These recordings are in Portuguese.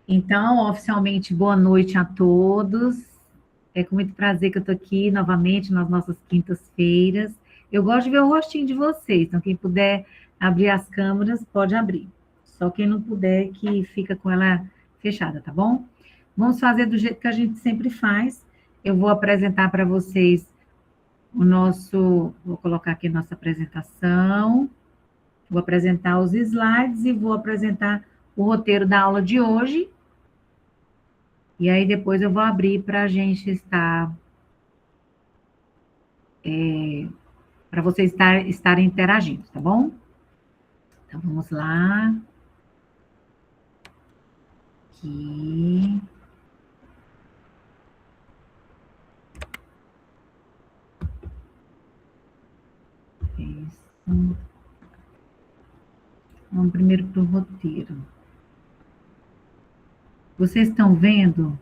Então, oficialmente, boa noite a todos. É com muito prazer que eu estou aqui novamente nas nossas quintas-feiras. Eu gosto de ver o rostinho de vocês, então quem puder abrir as câmeras, pode abrir. Só quem não puder, que fica com ela fechada, tá bom? Vamos fazer do jeito que a gente sempre faz. Eu vou apresentar para vocês vou colocar aqui nossa apresentação, vou apresentar os slides e vou apresentar o roteiro da aula de hoje. E aí depois eu vou abrir para a gente para vocês estarem interagindo, tá bom? Então vamos lá. Aqui. Isso. Vamos primeiro para o roteiro. Vocês estão vendo?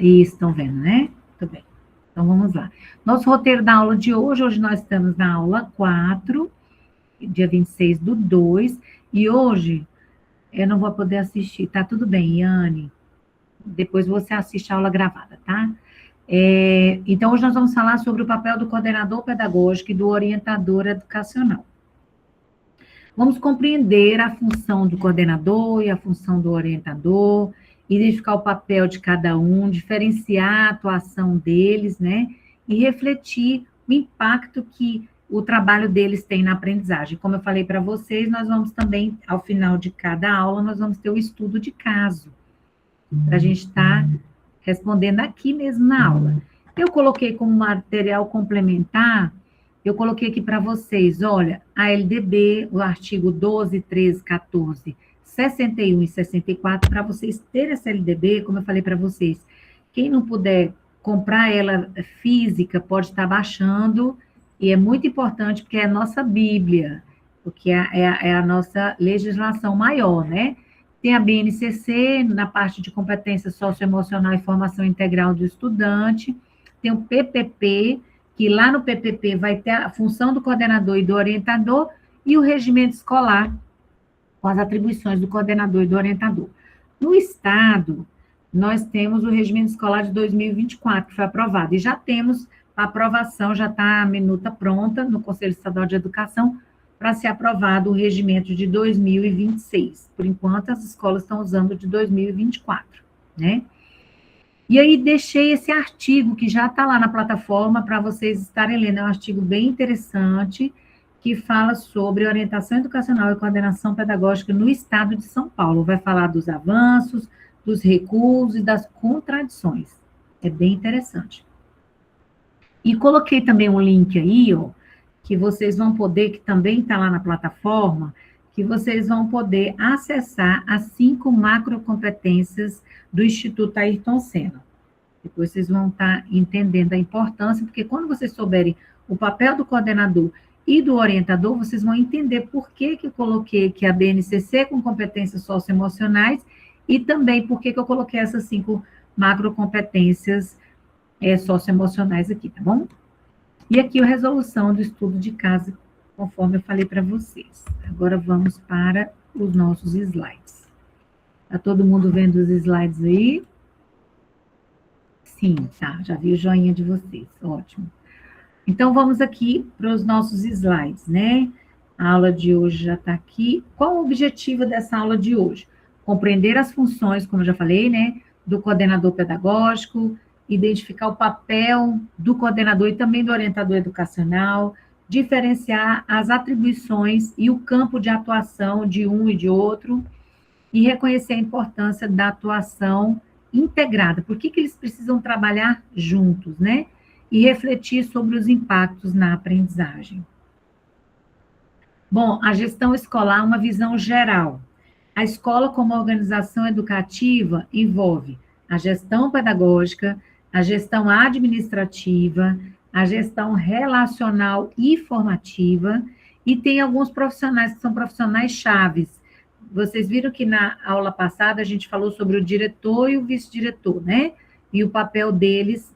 Isso, estão vendo, né? Muito bem. Então vamos lá. Nosso roteiro da aula de hoje nós estamos na aula 4, dia 26/2, e hoje eu não vou poder assistir. Tá tudo bem, Yane? Depois você assiste a aula gravada, tá? Então, hoje nós vamos falar sobre o papel do coordenador pedagógico e do orientador educacional. Vamos compreender a função do coordenador e a função do orientador, identificar o papel de cada um, diferenciar a atuação deles, né? E refletir o impacto que o trabalho deles tem na aprendizagem. Como eu falei para vocês, nós vamos também, ao final de cada aula, nós vamos ter o estudo de caso, para a gente estar respondendo aqui mesmo na aula. Eu coloquei como material complementar, eu coloquei aqui para vocês, olha, a LDB, o artigo 12, 13, 14, 61 e 64, para vocês terem essa LDB, como eu falei para vocês, quem não puder comprar ela física, pode estar baixando, e é muito importante, porque é a nossa Bíblia, porque é a nossa legislação maior, né? Tem a BNCC, na parte de competência socioemocional e formação integral do estudante. Tem o PPP, que lá no PPP vai ter a função do coordenador e do orientador, e o regimento escolar, com as atribuições do coordenador e do orientador. No Estado, nós temos o regimento escolar de 2024, que foi aprovado, e já temos a aprovação, já está a minuta pronta no Conselho Estadual de Educação, para ser aprovado o regimento de 2026. Por enquanto, as escolas estão usando de 2024, né? E aí, deixei esse artigo, que já está lá na plataforma, para vocês estarem lendo. É um artigo bem interessante, que fala sobre orientação educacional e coordenação pedagógica no estado de São Paulo. Vai falar dos avanços, dos recursos e das contradições. É bem interessante. E coloquei também um link aí, ó, que vocês vão poder, que também está lá na plataforma, que vocês vão poder acessar as 5 macrocompetências do Instituto Ayrton Senna. Depois vocês vão estar entendendo a importância, porque quando vocês souberem o papel do coordenador e do orientador, vocês vão entender por que eu coloquei aqui a BNCC com competências socioemocionais e também por que eu coloquei essas 5 macrocompetências socioemocionais aqui, tá bom? E aqui a resolução do estudo de caso, conforme eu falei para vocês. Agora vamos para os nossos slides. Está todo mundo vendo os slides aí? Sim, tá, já vi o joinha de vocês, ótimo. Então, vamos aqui para os nossos slides, né? A aula de hoje já está aqui. Qual o objetivo dessa aula de hoje? Compreender as funções, como eu já falei, né? Do coordenador pedagógico, identificar o papel do coordenador e também do orientador educacional, diferenciar as atribuições e o campo de atuação de um e de outro, e reconhecer a importância da atuação integrada. Por que eles precisam trabalhar juntos, né? E refletir sobre os impactos na aprendizagem. Bom, a gestão escolar é uma visão geral. A escola, como organização educativa, envolve a gestão pedagógica, a gestão administrativa, a gestão relacional e formativa, e tem alguns profissionais que são profissionais chaves. Vocês viram que na aula passada a gente falou sobre o diretor e o vice-diretor, né? E o papel deles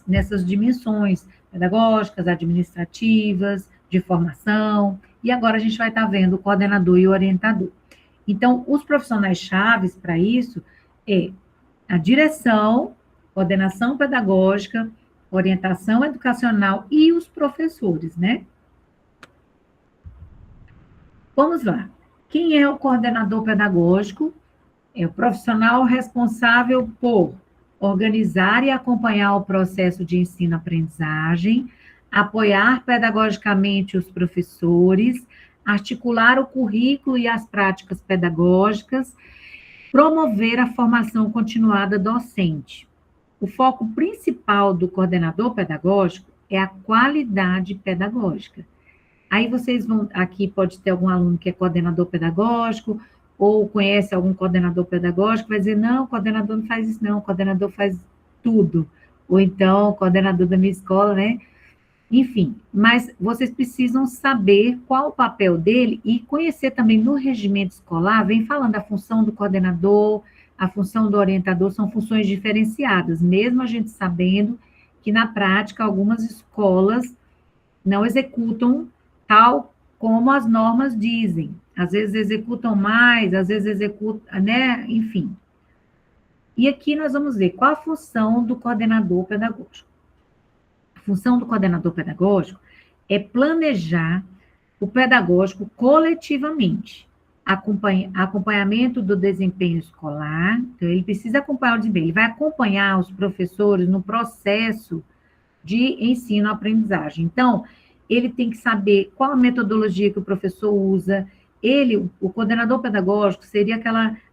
nessas dimensões pedagógicas, administrativas, de formação, e agora a gente vai estar vendo o coordenador e o orientador. Então, os profissionais chaves para isso é a direção, coordenação pedagógica, orientação educacional e os professores, né? Vamos lá. Quem é o coordenador pedagógico? É o profissional responsável por organizar e acompanhar o processo de ensino-aprendizagem, apoiar pedagogicamente os professores, articular o currículo e as práticas pedagógicas, promover a formação continuada docente. O foco principal do coordenador pedagógico é a qualidade pedagógica. Aí vocês vão, aqui pode ter algum aluno que é coordenador pedagógico, ou conhece algum coordenador pedagógico, vai dizer, não, o coordenador não faz isso não, o coordenador faz tudo. Ou então, o coordenador da minha escola, né? Enfim, mas vocês precisam saber qual o papel dele e conhecer também no regimento escolar, vem falando a função do coordenador, a função do orientador, são funções diferenciadas, mesmo a gente sabendo que na prática algumas escolas não executam tal como as normas dizem. Às vezes executam mais, às vezes executam, né? Enfim. E aqui nós vamos ver qual a função do coordenador pedagógico. A função do coordenador pedagógico é planejar o pedagógico coletivamente. Acompanhamento do desempenho escolar, então ele precisa acompanhar o desempenho, ele vai acompanhar os professores no processo de ensino-aprendizagem. Então, ele tem que saber qual a metodologia que o professor usa. Ele, o coordenador pedagógico, seria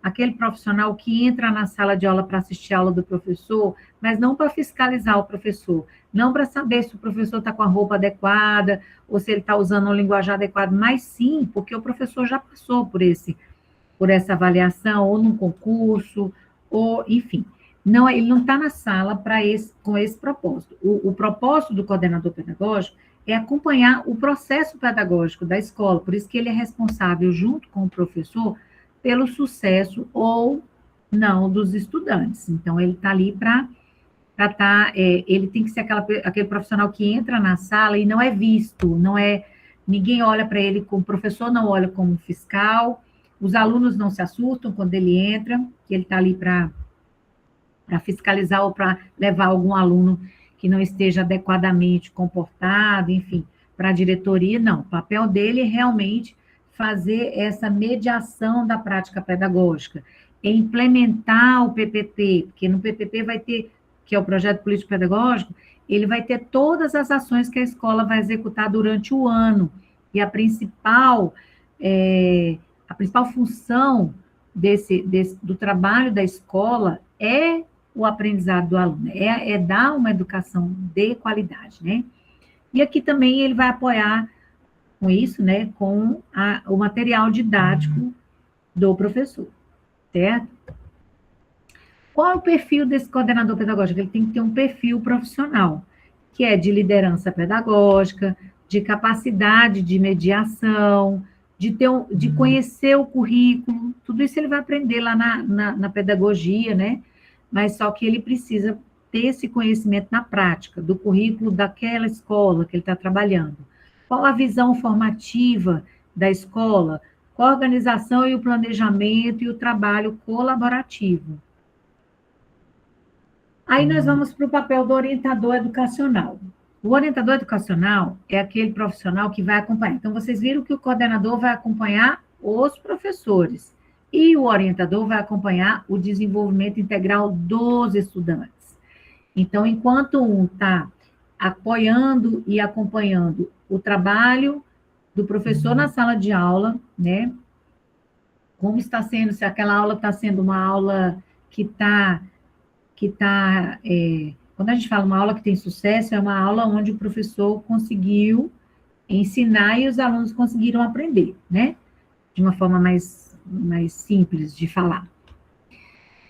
aquele profissional que entra na sala de aula para assistir a aula do professor, mas não para fiscalizar o professor, não para saber se o professor está com a roupa adequada, ou se ele está usando um linguajar adequado, mas sim, porque o professor já passou por essa avaliação, ou num concurso, ou, enfim. Não, ele não está na sala com esse propósito. O propósito do coordenador pedagógico é acompanhar o processo pedagógico da escola, por isso que ele é responsável, junto com o professor, pelo sucesso ou não dos estudantes. Então, ele está ali para estar, ele tem que ser aquele profissional que entra na sala e não é visto, ninguém olha para ele, como o professor não olha como fiscal, os alunos não se assustam quando ele entra, que ele está ali para fiscalizar ou para levar algum aluno que não esteja adequadamente comportado, enfim, para a diretoria, não. O papel dele é realmente fazer essa mediação da prática pedagógica, é implementar o PPP, porque no PPP vai ter, que é o projeto político pedagógico, ele vai ter todas as ações que a escola vai executar durante o ano, e a principal função do trabalho da escola é o aprendizado do aluno, é dar uma educação de qualidade, né? E aqui também ele vai apoiar com isso, né, com o material didático do professor, certo? Qual é o perfil desse coordenador pedagógico? Ele tem que ter um perfil profissional, que é de liderança pedagógica, de capacidade de mediação, de conhecer o currículo, tudo isso ele vai aprender lá na pedagogia, né? Mas só que ele precisa ter esse conhecimento na prática, do currículo daquela escola que ele está trabalhando. Qual a visão formativa da escola? Qual a organização e o planejamento e o trabalho colaborativo? Aí nós vamos para o papel do orientador educacional. O orientador educacional é aquele profissional que vai acompanhar. Então, vocês viram que o coordenador vai acompanhar os professores e o orientador vai acompanhar o desenvolvimento integral dos estudantes. Então, enquanto um está apoiando e acompanhando o trabalho do professor na sala de aula, né? Como está sendo, se aquela aula está sendo uma aula quando a gente fala uma aula que tem sucesso, é uma aula onde o professor conseguiu ensinar e os alunos conseguiram aprender, né? De uma forma mais simples de falar.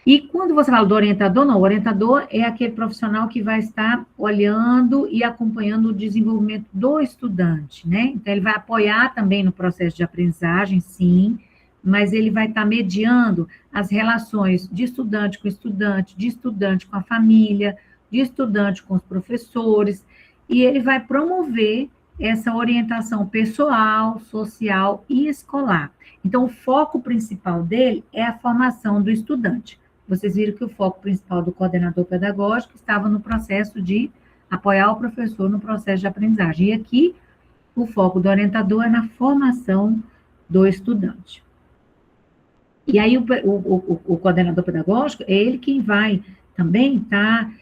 E quando você fala do orientador, não, o orientador é aquele profissional que vai estar olhando e acompanhando o desenvolvimento do estudante, né? Então, ele vai apoiar também no processo de aprendizagem, sim, mas ele vai estar mediando as relações de estudante com estudante, de estudante com a família, de estudante com os professores, e ele vai promover essa orientação pessoal, social e escolar. Então, o foco principal dele é a formação do estudante. Vocês viram que o foco principal do coordenador pedagógico estava no processo de apoiar o professor no processo de aprendizagem. E aqui, o foco do orientador é na formação do estudante. E aí, o coordenador pedagógico é ele quem vai também estar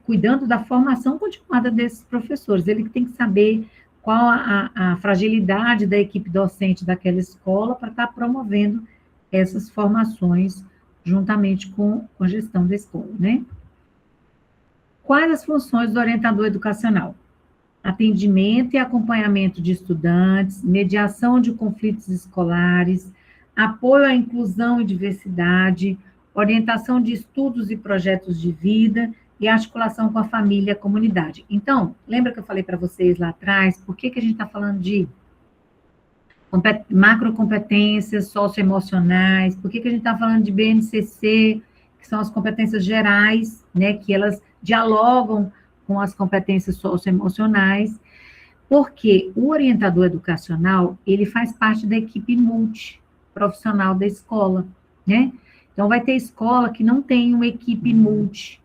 cuidando da formação continuada desses professores. Ele que tem que saber qual a fragilidade da equipe docente daquela escola para estar promovendo essas formações juntamente com a gestão da escola, né? Quais as funções do orientador educacional? Atendimento e acompanhamento de estudantes, mediação de conflitos escolares, apoio à inclusão e diversidade, orientação de estudos e projetos de vida e articulação com a família e a comunidade. Então, lembra que eu falei para vocês lá atrás, por que a gente está falando de macrocompetências socioemocionais, por que a gente está falando de BNCC, que são as competências gerais, né, que elas dialogam com as competências socioemocionais, porque o orientador educacional, ele faz parte da equipe multiprofissional da escola, né? Então, vai ter escola que não tem uma equipe multi,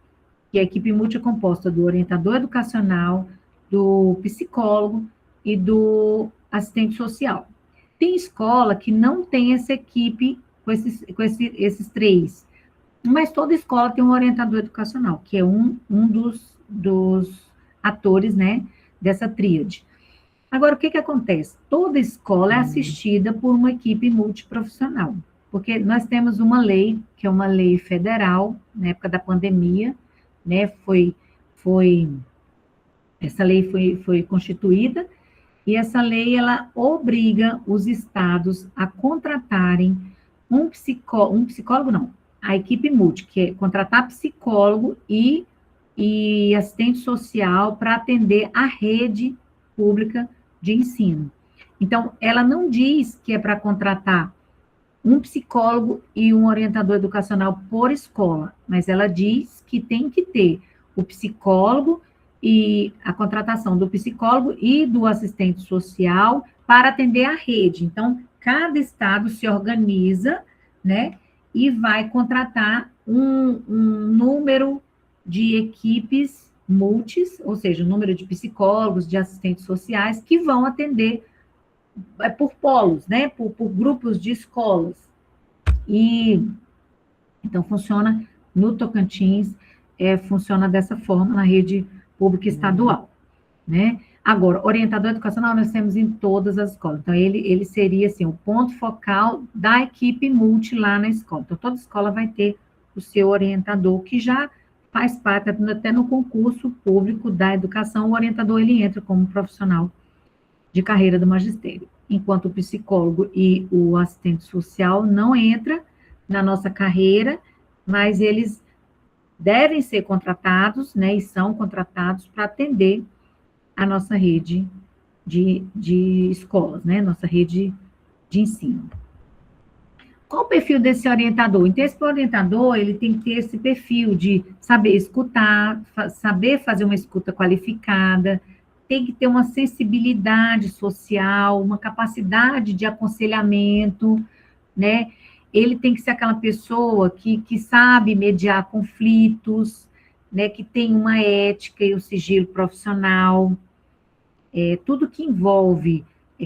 que a equipe multi é composta do orientador educacional, do psicólogo e do assistente social. Tem escola que não tem essa equipe com esses três, mas toda escola tem um orientador educacional, que é um dos atores, né, dessa tríade. Agora, o que acontece? Toda escola é assistida por uma equipe multiprofissional, porque nós temos uma lei, que é uma lei federal, na época da pandemia, né, essa lei foi constituída, e essa lei, ela obriga os estados a contratarem um psicólogo não, a equipe multi, que é contratar psicólogo e assistente social para atender a rede pública de ensino. Então, ela não diz que é para contratar um psicólogo e um orientador educacional por escola, mas ela diz que tem que ter o psicólogo e a contratação do psicólogo e do assistente social para atender a rede. Então, cada estado se organiza, né, e vai contratar um número de equipes multis, ou seja, um número de psicólogos, de assistentes sociais, que vão atender por polos, né, por grupos de escolas. E, então, funciona no Tocantins, funciona dessa forma na rede pública estadual, né? Agora, orientador educacional nós temos em todas as escolas. Então, ele seria, assim, o ponto focal da equipe multi lá na escola. Então, toda escola vai ter o seu orientador, que já faz parte, até no concurso público da educação, o orientador, ele entra como profissional de carreira do magistério. Enquanto o psicólogo e o assistente social não entra na nossa carreira, mas eles devem ser contratados, né, e são contratados para atender a nossa rede de escolas, né, nossa rede de ensino. Qual o perfil desse orientador? Então, esse orientador, ele tem que ter esse perfil de saber escutar, saber fazer uma escuta qualificada, tem que ter uma sensibilidade social, uma capacidade de aconselhamento, né? Ele tem que ser aquela pessoa que sabe mediar conflitos, né, que tem uma ética e um sigilo profissional. Tudo que envolve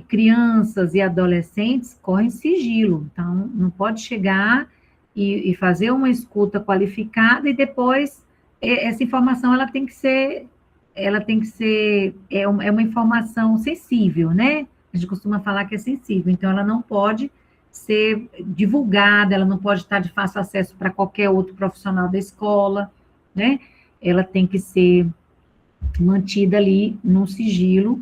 crianças e adolescentes corre em sigilo. Então, não pode chegar e fazer uma escuta qualificada e depois essa informação ela tem que ser uma informação sensível, né? A gente costuma falar que é sensível, então ela não pode ser divulgada, ela não pode estar de fácil acesso para qualquer outro profissional da escola, né? Ela tem que ser mantida ali num sigilo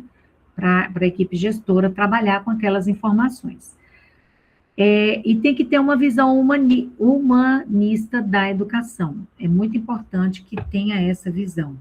para a equipe gestora trabalhar com aquelas informações. E tem que ter uma visão humanista da educação. É muito importante que tenha essa visão.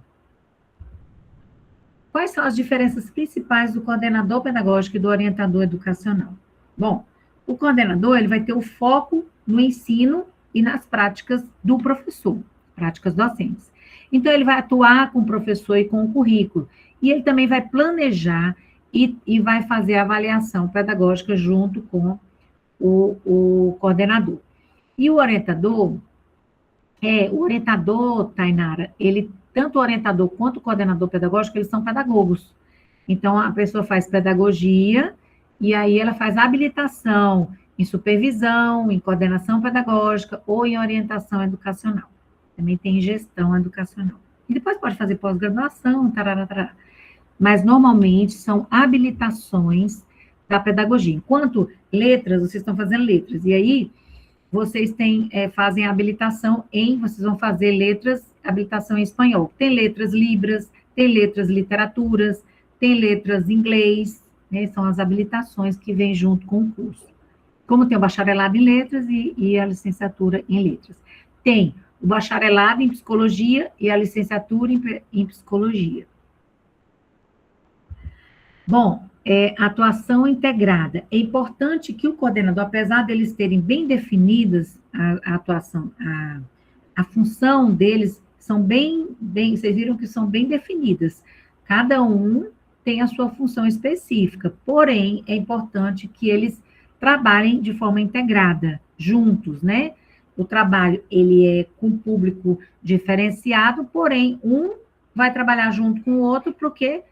Quais são as diferenças principais do coordenador pedagógico e do orientador educacional? Bom, o coordenador ele vai ter o foco no ensino e nas práticas do professor, práticas docentes. Então, ele vai atuar com o professor e com o currículo. E ele também vai planejar e vai fazer a avaliação pedagógica junto com o coordenador. E o orientador, Tainara, tanto o orientador quanto o coordenador pedagógico, eles são pedagogos. Então, a pessoa faz pedagogia, e aí ela faz habilitação em supervisão, em coordenação pedagógica ou em orientação educacional. Também tem gestão educacional. E depois pode fazer pós-graduação, tarará, tarará. Mas, normalmente, são habilitações da pedagogia. Enquanto letras, vocês estão fazendo letras. E aí, vocês fazem habilitação vocês vão fazer habilitação em espanhol. Tem letras libras, tem letras literaturas, tem letras inglês, né? São as habilitações que vêm junto com o curso. Como tem o bacharelado em letras e a licenciatura em letras. Tem o bacharelado em psicologia e a licenciatura em psicologia. Bom, atuação integrada. É importante que o coordenador, apesar deles terem bem definidas a atuação, a função deles, são bem, vocês viram que são bem definidas. Cada um tem a sua função específica, porém, é importante que eles trabalhem de forma integrada, juntos, né? O trabalho, ele é com público diferenciado, porém, um vai trabalhar junto com o outro, porque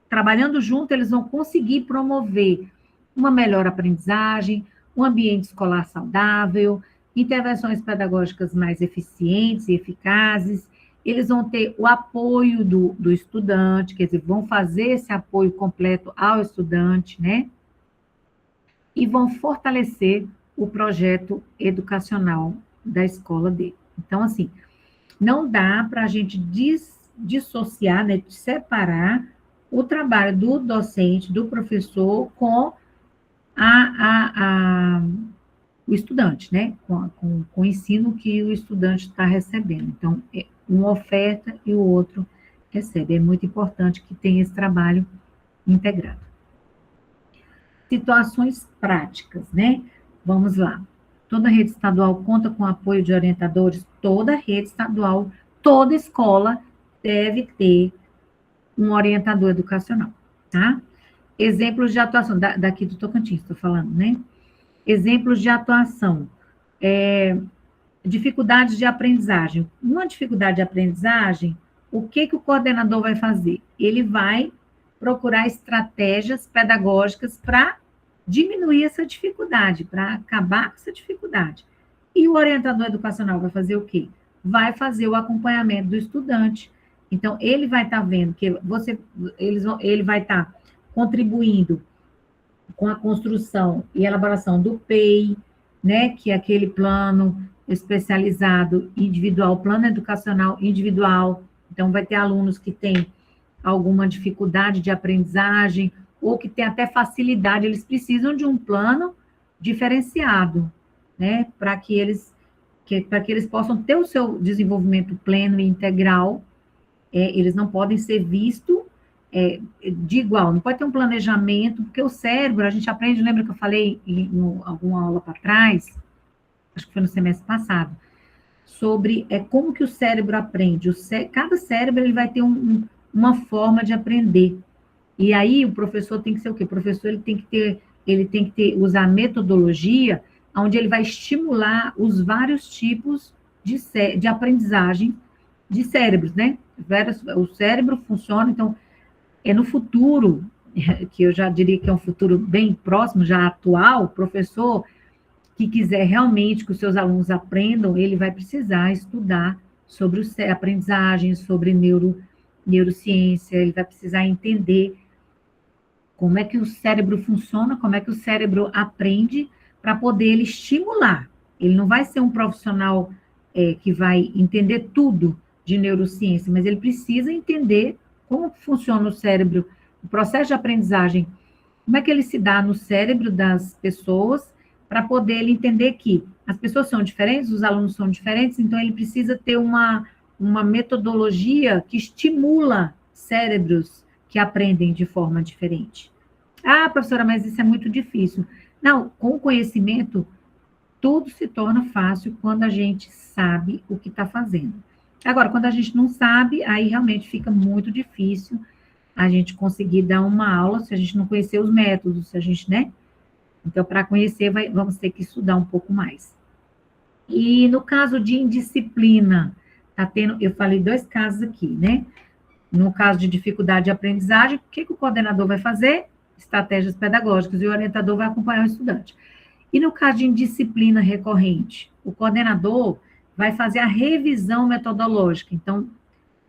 trabalhando junto, eles vão conseguir promover uma melhor aprendizagem, um ambiente escolar saudável, intervenções pedagógicas mais eficientes e eficazes. Eles vão ter o apoio do estudante, quer dizer, vão fazer esse apoio completo ao estudante, né? E vão fortalecer o projeto educacional da escola dele. Então, assim, não dá para a gente dissociar, né, separar o trabalho do docente, do professor, com o estudante, né? Com o ensino que o estudante está recebendo. Então, uma oferta e o outro recebe. É muito importante que tenha esse trabalho integrado. Situações práticas, né? Vamos lá. Toda rede estadual conta com apoio de orientadores. Toda rede estadual, toda escola deve ter um orientador educacional, tá? Exemplos de atuação, daqui do Tocantins, estou falando, né? Exemplos de atuação. Dificuldades de aprendizagem. Uma dificuldade de aprendizagem, o que o coordenador vai fazer? Ele vai procurar estratégias pedagógicas para diminuir essa dificuldade, para acabar com essa dificuldade. E o orientador educacional vai fazer o quê? Vai fazer o acompanhamento do estudante. Então, ele vai estar vendo que ele vai estar contribuindo com a construção e elaboração do PEI, né, que é aquele plano especializado individual, plano educacional individual. Então, vai ter alunos que têm alguma dificuldade de aprendizagem ou que têm até facilidade, eles precisam de um plano diferenciado, né, para que eles possam ter o seu desenvolvimento pleno e integral. Eles não podem ser vistos de igual, não pode ter um planejamento, porque o cérebro, a gente aprende, lembra que eu falei em alguma aula para trás, acho que foi no semestre passado, sobre como que o cérebro aprende. Cada cérebro ele vai ter uma forma de aprender. E aí o professor tem que ser o quê? O professor ele tem que usar metodologia onde ele vai estimular os vários tipos de aprendizagem de cérebros, né? O cérebro funciona, então, no futuro, que eu já diria que é um futuro bem próximo, já atual, o professor que quiser realmente que os seus alunos aprendam, ele vai precisar estudar sobre aprendizagem, sobre neurociência, ele vai precisar entender como é que o cérebro funciona, como é que o cérebro aprende, para poder ele estimular. Ele não vai ser um profissional que vai entender tudo de neurociência, mas ele precisa entender como funciona o cérebro, o processo de aprendizagem, como é que ele se dá no cérebro das pessoas, para poder ele entender que as pessoas são diferentes, os alunos são diferentes, então ele precisa ter uma metodologia que estimula cérebros que aprendem de forma diferente. Ah, professora, mas isso é muito difícil. Não, com o conhecimento, tudo se torna fácil quando a gente sabe o que está fazendo. Agora, quando a gente não sabe, aí realmente fica muito difícil a gente conseguir dar uma aula se a gente não conhecer os métodos, se a gente, né? Então, para conhecer, vamos ter que estudar um pouco mais. E no caso de indisciplina, tá tendo, eu falei 2 casos aqui, né? No caso de dificuldade de aprendizagem, o que o coordenador vai fazer? Estratégias pedagógicas, e o orientador vai acompanhar o estudante. E no caso de indisciplina recorrente, o coordenador vai fazer a revisão metodológica. Então,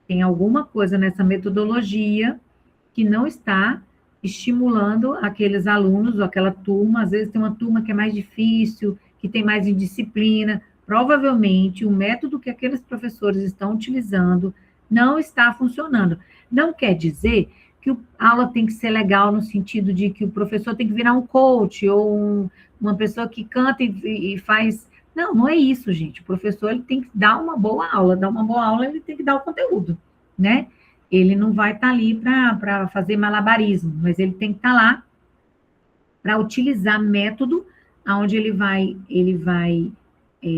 tem alguma coisa nessa metodologia que não está estimulando aqueles alunos ou aquela turma. Às vezes tem uma turma que é mais difícil, que tem mais indisciplina. Provavelmente o método que aqueles professores estão utilizando não está funcionando. Não quer dizer que a aula tem que ser legal no sentido de que o professor tem que virar um coach ou uma pessoa que canta e faz. Não, não é isso, gente. O professor ele tem que dar uma boa aula. Dar uma boa aula, ele tem que dar o conteúdo, né? Ele não vai estar ali para fazer malabarismo, mas ele tem que estar lá para utilizar método onde ele vai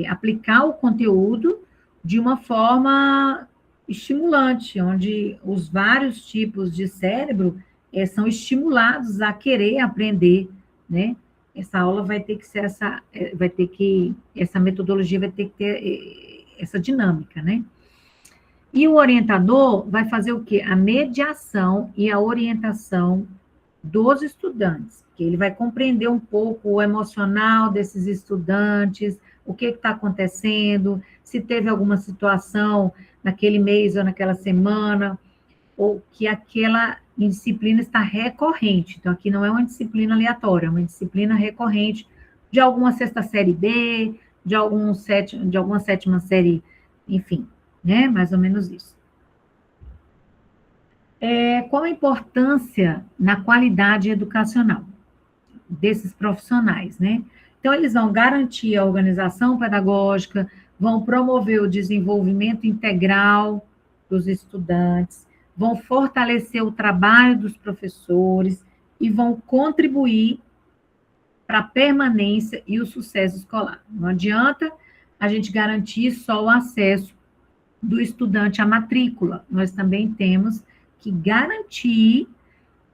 aplicar o conteúdo de uma forma estimulante, onde os vários tipos de cérebro são estimulados a querer aprender, né? Essa aula vai ter que ser essa metodologia vai ter que ter essa dinâmica, né? E o orientador vai fazer o quê? A mediação e a orientação dos estudantes, que ele vai compreender um pouco o emocional desses estudantes, o que está acontecendo, se teve alguma situação naquele mês ou naquela semana, ou que aquela disciplina está recorrente. Então, aqui não é uma disciplina aleatória, é uma disciplina recorrente de alguma sexta série B, de alguma sétima série, enfim, né? Mais ou menos isso. Qual a importância na qualidade educacional desses profissionais, né? Então, eles vão garantir a organização pedagógica, vão promover o desenvolvimento integral dos estudantes, vão fortalecer o trabalho dos professores e vão contribuir para a permanência e o sucesso escolar. Não adianta a gente garantir só o acesso do estudante à matrícula. Nós também temos que garantir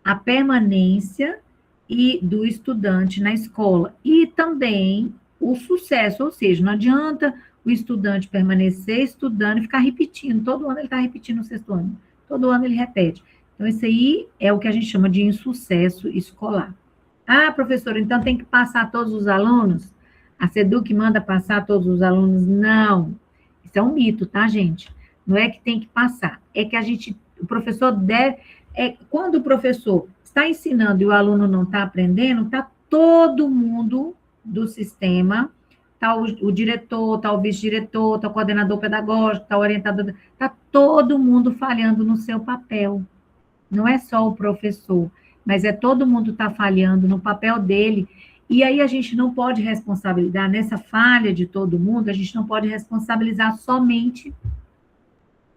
a permanência e do estudante na escola e também o sucesso, ou seja, não adianta o estudante permanecer estudando e ficar repetindo, todo ano ele está repetindo o 6º ano, todo ano ele repete. Então, isso aí é o que a gente chama de insucesso escolar. Ah, professora, então tem que passar todos os alunos? A SEDUC manda passar todos os alunos? Não. Isso é um mito, tá, gente? Não é que tem que passar, é que o professor deve, quando o professor está ensinando e o aluno não está aprendendo, está todo mundo do sistema, está o diretor, está o vice-diretor, está o coordenador pedagógico, está o orientador, está todo mundo falhando no seu papel. Não é só o professor, mas todo mundo está falhando no papel dele. E aí a gente não pode responsabilizar, nessa falha de todo mundo, a gente não pode responsabilizar somente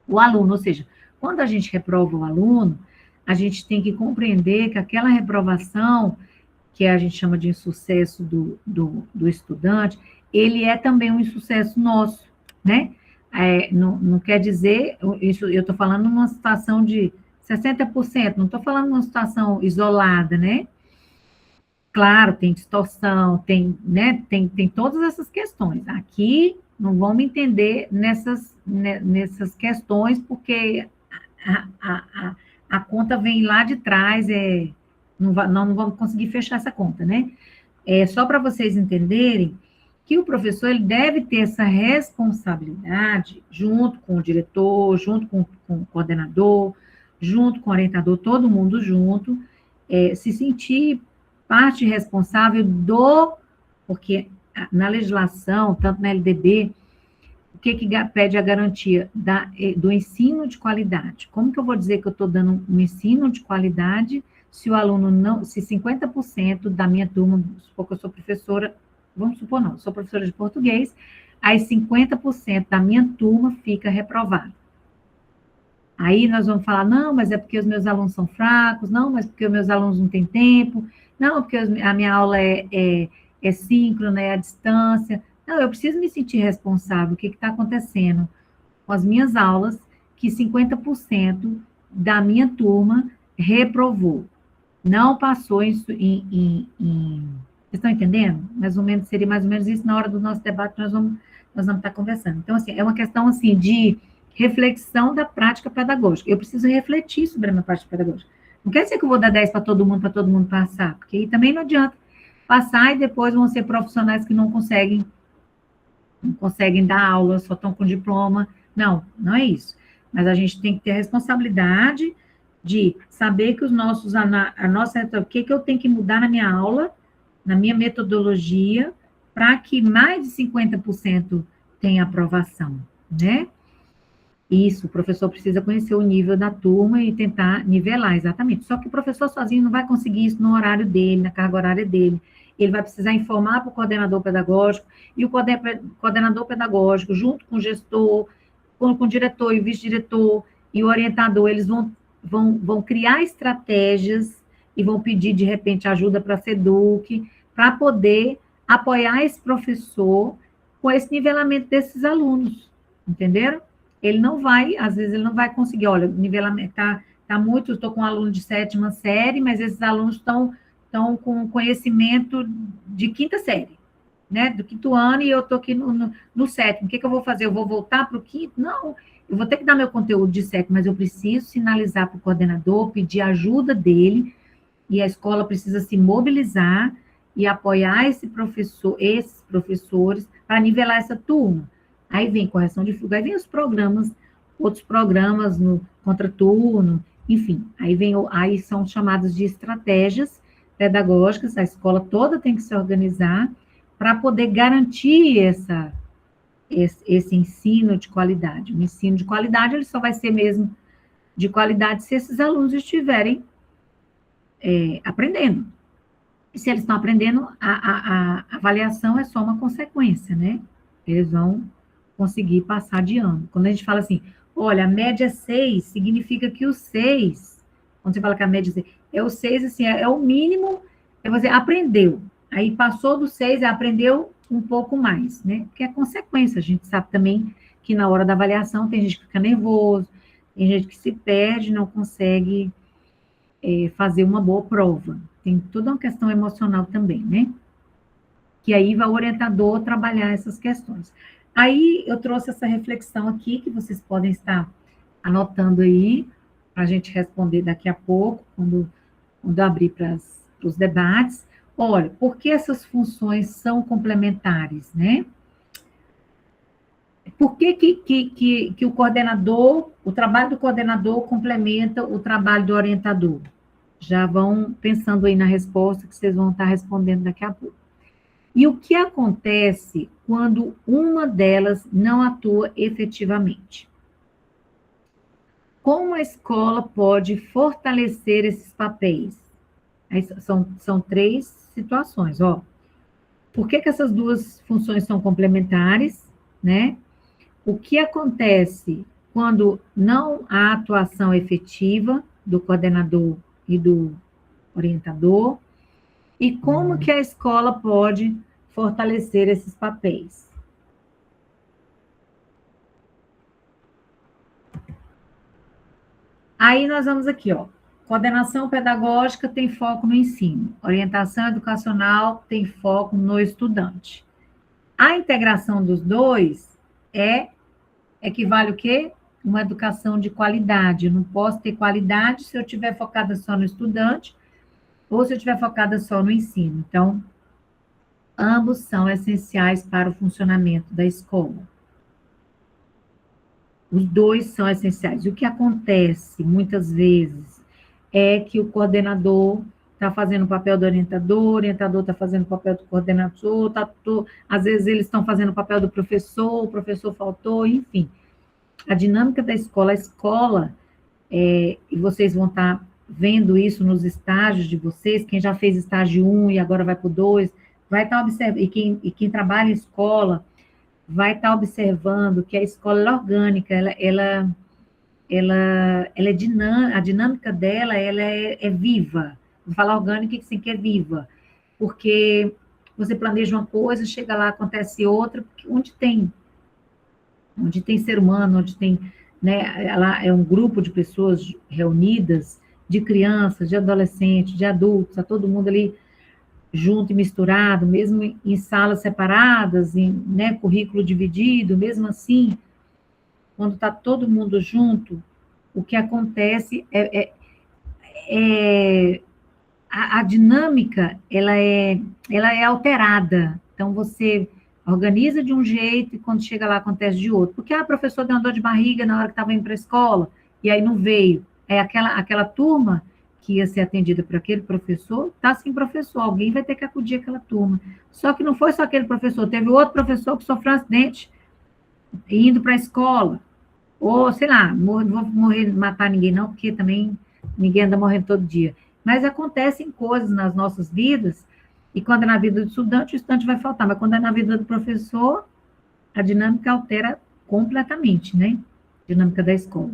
o aluno. Ou seja, quando a gente reprova o aluno, a gente tem que compreender que aquela reprovação, que a gente chama de insucesso do estudante, ele é também um insucesso nosso, né? Não quer dizer, isso eu estou falando numa situação de 60%, não estou falando numa situação isolada, né? Claro, tem distorção, né, tem todas essas questões. Aqui não vamos entender nessas questões, porque a conta vem lá de trás, não vamos conseguir fechar essa conta, né? Só para vocês entenderem que o professor ele deve ter essa responsabilidade junto com o diretor, junto com o coordenador, junto com o orientador, todo mundo junto, se sentir parte responsável porque na legislação, tanto na LDB, o que pede a garantia do ensino de qualidade? Como que eu vou dizer que eu estou dando um ensino de qualidade se o aluno não, se 50% da minha turma, vamos supor que eu sou professora, vamos supor não, sou professora de português, aí 50% da minha turma fica reprovado. Aí nós vamos falar, não, mas é porque os meus alunos são fracos, não, mas porque os meus alunos não têm tempo, não, porque a minha aula é síncrona, é à distância. Não, eu preciso me sentir responsável. O que está acontecendo com as minhas aulas, que 50% da minha turma reprovou, não passou vocês estão entendendo? Mais ou menos, seria mais ou menos isso. Na hora do nosso debate, nós vamos estar conversando. Então, assim, é uma questão, assim, de reflexão da prática pedagógica. Eu preciso refletir sobre a minha prática pedagógica. Não quer dizer que eu vou dar 10 para todo mundo passar, porque aí também não adianta passar e depois vão ser profissionais que não conseguem dar aula, só estão com diploma. Não, não é isso. Mas a gente tem que ter a responsabilidade de saber que o que eu tenho que mudar na minha aula, na minha metodologia, para que mais de 50% tenha aprovação, né? Isso, o professor precisa conhecer o nível da turma e tentar nivelar, exatamente. Só que o professor sozinho não vai conseguir isso no horário dele, na carga horária dele. Ele vai precisar informar para o coordenador pedagógico, e o coordenador pedagógico, junto com o gestor, com o diretor e o vice-diretor e o orientador, eles vão criar estratégias e vão pedir, de repente, ajuda para a SEDUC, para poder apoiar esse professor com esse nivelamento desses alunos, entenderam? Ele não vai, às vezes, ele não vai conseguir, olha, o nivelamento tá muito, estou com um aluno de 7ª série, mas esses alunos estão com conhecimento de 5ª série, né, do 5º ano, e eu estou aqui no 7º, o que eu vou fazer? Eu vou voltar para o 5º? Não, eu vou ter que dar meu conteúdo de 7º, mas eu preciso sinalizar para o coordenador, pedir ajuda dele, e a escola precisa se mobilizar e apoiar esses professores, para nivelar essa turma. Aí vem correção de fuga, aí vem outros programas no contraturno, enfim, aí são chamados de estratégias pedagógicas, a escola toda tem que se organizar para poder garantir esse ensino de qualidade. O ensino de qualidade, ele só vai ser mesmo de qualidade se esses alunos estiverem aprendendo. E se eles estão aprendendo, a avaliação é só uma consequência, né? Eles vão conseguir passar de ano. Quando a gente fala assim, olha, a média é 6, significa que o 6, quando você fala que a média é o 6, assim, é o mínimo, você aprendeu. Aí passou do 6, aprendeu um pouco mais, né? Porque é consequência. A gente sabe também que na hora da avaliação tem gente que fica nervoso, tem gente que se perde, não consegue fazer uma boa prova. Tem toda uma questão emocional também, né? Que aí vai o orientador trabalhar essas questões. Aí eu trouxe essa reflexão aqui, que vocês podem estar anotando aí, para a gente responder daqui a pouco, quando abrir para os debates. Olha, por que essas funções são complementares, né? Por que o coordenador, o trabalho do coordenador complementa o trabalho do orientador? Já vão pensando aí na resposta, que vocês vão estar respondendo daqui a pouco. E o que acontece quando uma delas não atua efetivamente? Como a escola pode fortalecer esses papéis? Aí são 3 situações, ó. Por que essas 2 funções são complementares, né? O que acontece quando não há atuação efetiva do coordenador e do orientador? E como que a escola pode fortalecer esses papéis? Aí nós vamos aqui, ó. Coordenação pedagógica tem foco no ensino. Orientação educacional tem foco no estudante. A integração dos dois equivale o quê? Uma educação de qualidade. Eu não posso ter qualidade se eu estiver focada só no estudante ou se eu estiver focada só no ensino. Então, ambos são essenciais para o funcionamento da escola. Os 2 são essenciais. O que acontece, muitas vezes, é que o coordenador está fazendo o papel do orientador, o orientador está fazendo o papel do coordenador, às vezes eles estão fazendo o papel do professor, o professor faltou, enfim. A dinâmica da escola, e vocês vão estar vendo isso nos estágios de vocês, quem já fez estágio 1 e agora vai para o 2, vai estar observando, e quem trabalha em escola vai estar observando que a escola é orgânica, ela é dinâmica, a dinâmica dela é viva. Vou falar orgânica que sim, que é viva, porque você planeja uma coisa, chega lá, acontece outra, onde tem ser humano, onde tem, né, ela é um grupo de pessoas reunidas, de crianças, de adolescentes, de adultos, tá todo mundo ali junto e misturado, mesmo em salas separadas, em, né, currículo dividido, mesmo assim, quando está todo mundo junto, o que acontece é a dinâmica, ela é alterada. Então, você organiza de um jeito e quando chega lá acontece de outro. Porque a professora deu uma dor de barriga na hora que estava indo para a escola e aí não veio. É aquela turma que ia ser atendida por aquele professor, está sem professor, alguém vai ter que acudir aquela turma. Só que não foi só aquele professor, teve outro professor que sofreu um acidente indo para a escola. Ou, sei lá, não vou morrer, matar ninguém não, porque também ninguém anda morrendo todo dia. Mas acontecem coisas nas nossas vidas, e quando é na vida do estudante, o estudante vai faltar. Mas quando é na vida do professor, a dinâmica altera completamente, né? A dinâmica da escola.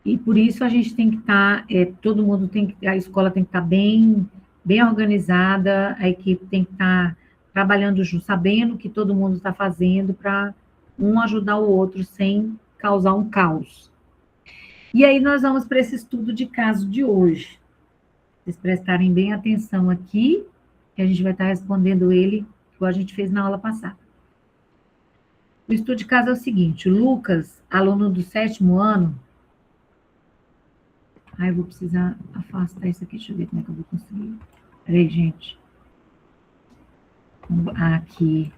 E por isso a gente tem que estar, todo mundo tem que, a escola tem que estar bem organizada, a equipe tem que estar trabalhando junto, sabendo o que todo mundo está fazendo para um ajudar o outro sem causar um caos. E aí nós vamos para esse estudo de caso de hoje. Vocês prestarem bem atenção aqui, que a gente vai estar respondendo ele, igual a gente fez na aula passada. O estudo de caso é o seguinte: o Lucas, aluno do 7º ano. Ai, eu vou precisar afastar isso aqui, deixa eu ver como é que eu vou conseguir. Peraí, gente. Aqui.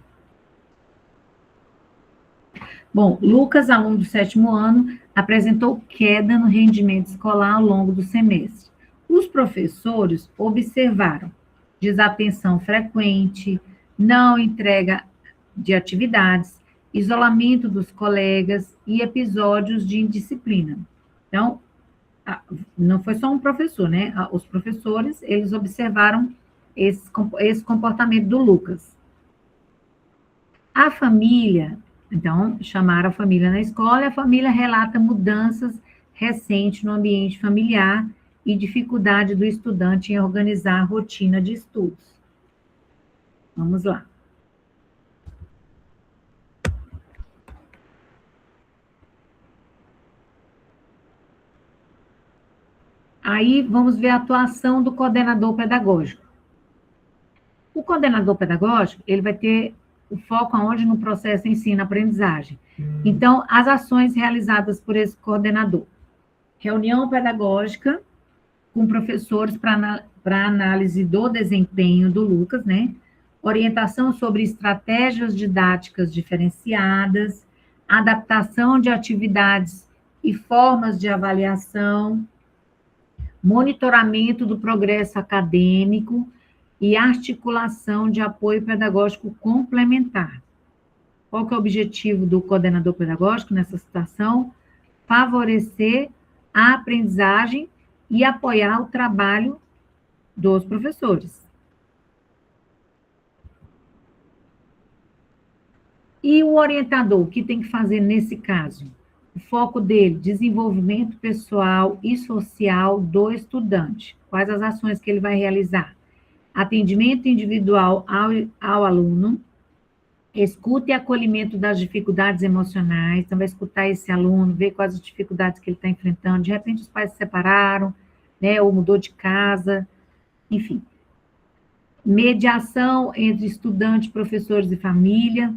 Bom, Lucas, aluno do 7º ano, apresentou queda no rendimento escolar ao longo do semestre. Os professores observaram desatenção frequente, não entrega de atividades, isolamento dos colegas e episódios de indisciplina. Então, não foi só um professor, né? Os professores, eles observaram esse comportamento do Lucas. A família, então, chamaram a família na escola e a família relata mudanças recentes no ambiente familiar e dificuldade do estudante em organizar a rotina de estudos. Vamos lá. Aí, vamos ver a atuação do coordenador pedagógico. O coordenador pedagógico, ele vai ter o foco aonde no processo ensino-aprendizagem. Então, as ações realizadas por esse coordenador. Reunião pedagógica com professores para análise do desempenho do Lucas, né? Orientação sobre estratégias didáticas diferenciadas, adaptação de atividades e formas de avaliação, monitoramento do progresso acadêmico e articulação de apoio pedagógico complementar. Qual que é o objetivo do coordenador pedagógico nessa situação? Favorecer a aprendizagem e apoiar o trabalho dos professores. E o orientador, o que tem que fazer nesse caso? O foco dele, desenvolvimento pessoal e social do estudante. Quais as ações que ele vai realizar? Atendimento individual ao aluno, escuta e acolhimento das dificuldades emocionais, então vai escutar esse aluno, ver quais as dificuldades que ele está enfrentando, de repente os pais se separaram, né, ou mudou de casa, enfim. Mediação entre estudante, professores e família,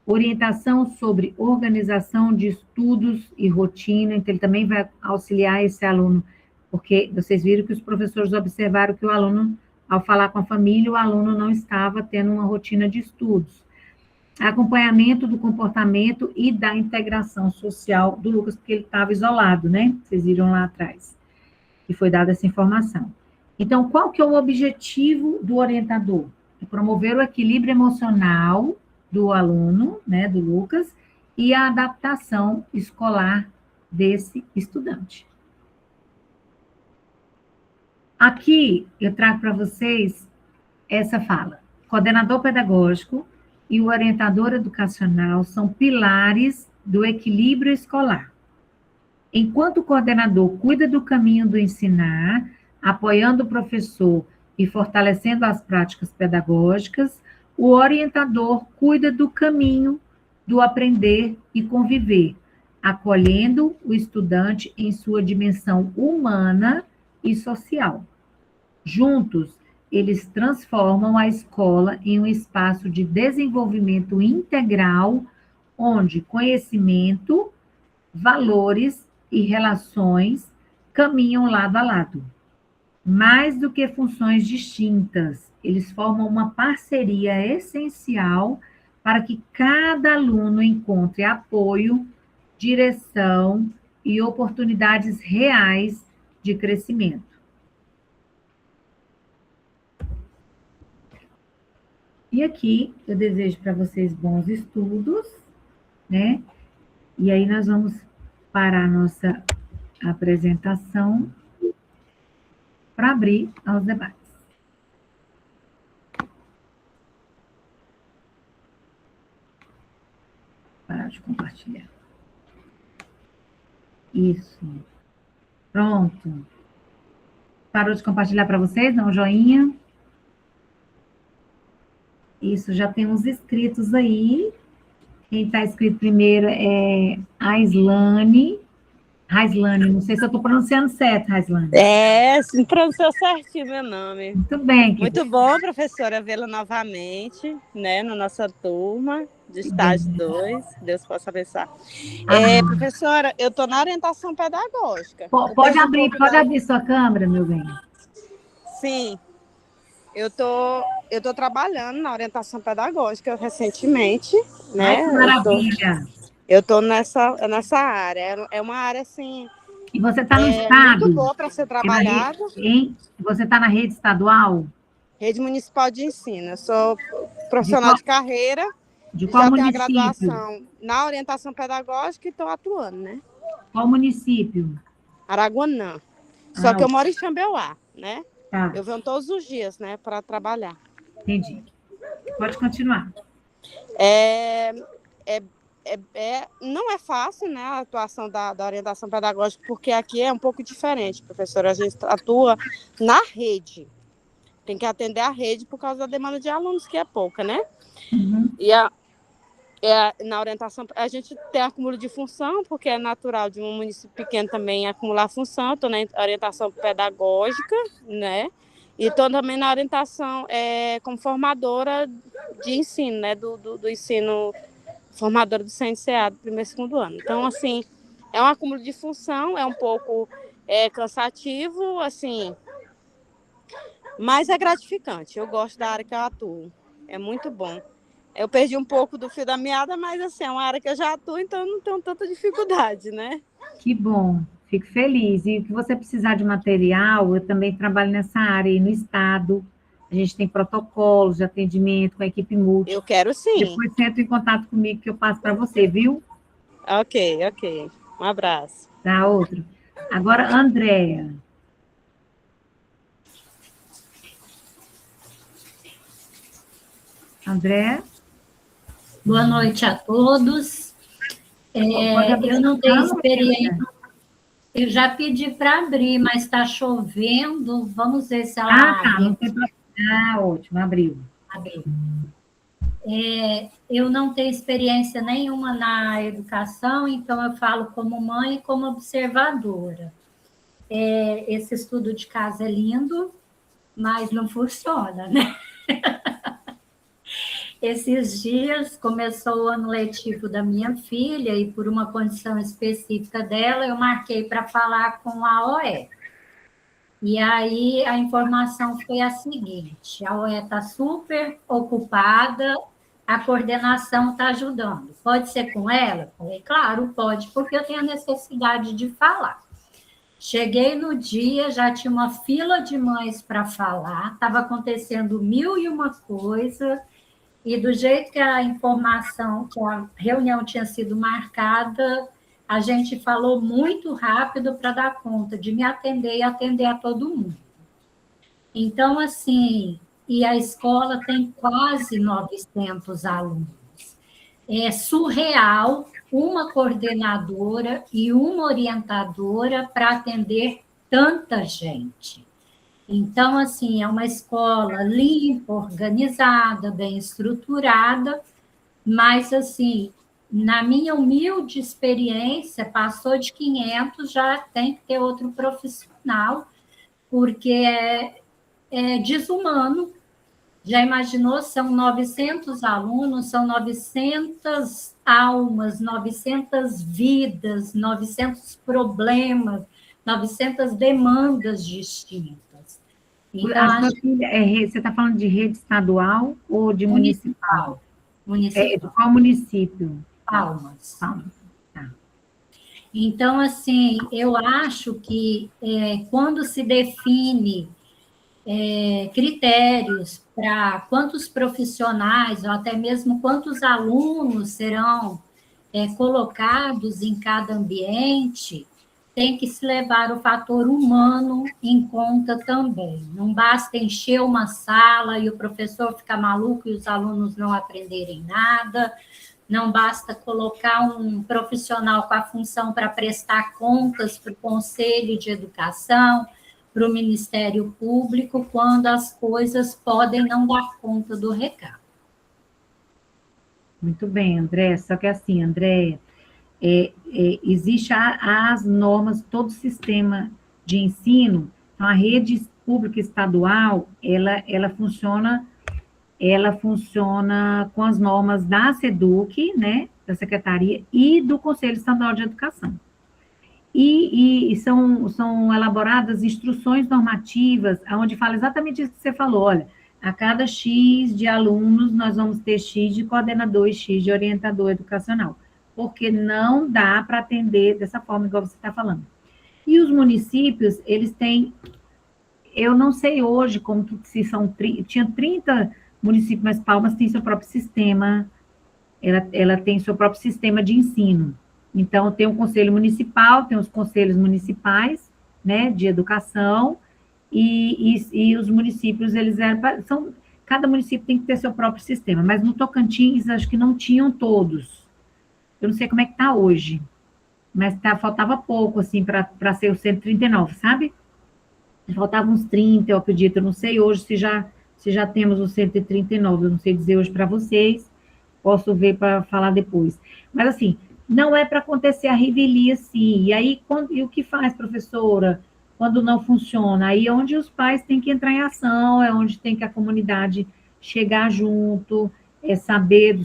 orientação sobre organização de estudos e rotina, então ele também vai auxiliar esse aluno, porque vocês viram que os professores observaram que o aluno, ao falar com a família, o aluno não estava tendo uma rotina de estudos. Acompanhamento do comportamento e da integração social do Lucas, porque ele estava isolado, né? Vocês viram lá atrás, que foi dada essa informação. Então, qual que é o objetivo do orientador? É promover o equilíbrio emocional do aluno, né, do Lucas, e a adaptação escolar desse estudante. Aqui, eu trago para vocês essa fala. O coordenador pedagógico e o orientador educacional são pilares do equilíbrio escolar. Enquanto o coordenador cuida do caminho do ensinar, apoiando o professor e fortalecendo as práticas pedagógicas, o orientador cuida do caminho do aprender e conviver, acolhendo o estudante em sua dimensão humana e social. Juntos, eles transformam a escola em um espaço de desenvolvimento integral, onde conhecimento, valores e relações caminham lado a lado. Mais do que funções distintas, eles formam uma parceria essencial para que cada aluno encontre apoio, direção e oportunidades reais de crescimento. E aqui eu desejo para vocês bons estudos, né? E aí nós vamos parar a nossa apresentação para abrir aos debates. Parar de compartilhar. Isso. Pronto. Parou de compartilhar para vocês? Dá um joinha. Isso, já tem uns inscritos aí. Quem está inscrito primeiro é a Islane. Raislane, não sei se eu estou pronunciando certo, Raislane. Sim, pronunciou certinho meu nome. Muito bem. Muito bom, professora, vê-la novamente, né, na nossa turma de estágio 2. Deus possa abençoar. Professora, eu estou na orientação pedagógica. Pode abrir sua câmera, meu bem. Sim. Eu tô trabalhando na orientação pedagógica recentemente, né? Ai, que maravilha! Eu estou nessa área. É uma área, assim... E você está no estado? Muito boa para ser trabalhada. Você está na rede estadual? Rede Municipal de Ensino. Eu sou profissional de carreira. De qual município? Já tenho a graduação na orientação pedagógica e estou atuando, né? Qual município? Araguanã. Só que eu moro em Xambeuá, né? Tá. Eu venho todos os dias, né, para trabalhar. Entendi. Pode continuar. Não é fácil, né, a atuação da orientação pedagógica, porque aqui é um pouco diferente, professora. A gente atua na rede. Tem que atender a rede por causa da demanda de alunos, que é pouca, né? Uhum. E na orientação, a gente tem acúmulo de função, porque é natural de um município pequeno também acumular função. Estou na orientação pedagógica, né? E estou também na orientação como formadora de ensino, né? Do ensino, formadora do CNCA, do primeiro e segundo ano. Então, assim, é um acúmulo de função, é um pouco cansativo, assim, mas é gratificante. Eu gosto da área que eu atuo, é muito bom. Eu perdi um pouco do fio da meada, mas assim, é uma área que eu já atuo, então não tenho tanta dificuldade, né? Que bom, fico feliz. E o que você precisar de material, eu também trabalho nessa área aí no estado. A gente tem protocolos de atendimento com a equipe multi. Eu quero sim. Depois você entra em contato comigo que eu passo para você, viu? Ok. Um abraço. Tá, outro. Agora, Andréa. André? Boa noite a todos. Eu não tenho experiência. Eu já pedi para abrir, mas está chovendo. Vamos ver se ela abre. Não tem problema. Ótimo, abriu. Eu não tenho experiência nenhuma na educação, então eu falo como mãe e como observadora. Esse estudo de casa é lindo, mas não funciona, né? Esses dias começou o ano letivo da minha filha e por uma condição específica dela, eu marquei para falar com a OE. E aí a informação foi a seguinte: a OE está super ocupada, a coordenação está ajudando. Pode ser com ela? Falei, claro, pode, porque eu tenho a necessidade de falar. Cheguei no dia, já tinha uma fila de mães para falar, estava acontecendo 1001 coisas. E do jeito que a informação, que a reunião tinha sido marcada, a gente falou muito rápido para dar conta de me atender e atender a todo mundo. Então, assim, e a escola tem quase 900 alunos. É surreal uma coordenadora e uma orientadora para atender tanta gente. Então, assim, é uma escola limpa, organizada, bem estruturada, mas, assim, na minha humilde experiência, passou de 500, já tem que ter outro profissional, porque é desumano. Já imaginou? São 900 alunos, são 900 almas, 900 vidas, 900 problemas, 900 demandas distintas. Então, A sua filha, você está falando de rede estadual ou de municipal? Municipal. De qual município? Palmas. Palmas. Tá. Então, assim, eu acho que quando se define critérios para quantos profissionais, ou até mesmo quantos alunos serão colocados em cada ambiente, tem que se levar o fator humano em conta também. Não basta encher uma sala e o professor ficar maluco e os alunos não aprenderem nada, não basta colocar um profissional com a função para prestar contas para o Conselho de Educação, para o Ministério Público, quando as coisas podem não dar conta do recado. Muito bem, André. Só que assim, André, existe as normas, todo o sistema de ensino, então a rede pública estadual, ela funciona com as normas da SEDUC, né, da Secretaria, e do Conselho Estadual de Educação. E são elaboradas instruções normativas, onde fala exatamente isso que você falou, olha, a cada X de alunos, nós vamos ter X de coordenador e X de orientador educacional, porque não dá para atender dessa forma, igual você está falando. E os municípios, eles têm, eu não sei hoje como que se são, tinha 30 municípios, mas Palmas tem seu próprio sistema, ela tem seu próprio sistema de ensino. Então, tem o conselho municipal, tem os conselhos municipais, né, de educação, e os municípios, cada município tem que ter seu próprio sistema, mas no Tocantins, acho que não tinham todos. Eu não sei como é que está hoje, mas faltava pouco, assim, para ser o 139, sabe? Faltavam uns 30, eu acredito, eu não sei hoje se já temos o 139, eu não sei dizer hoje para vocês, posso ver para falar depois. Mas, assim, não é para acontecer a revelia, sim. E aí, e o que faz, professora, quando não funciona? Aí é onde os pais têm que entrar em ação, é onde tem que a comunidade chegar junto, saber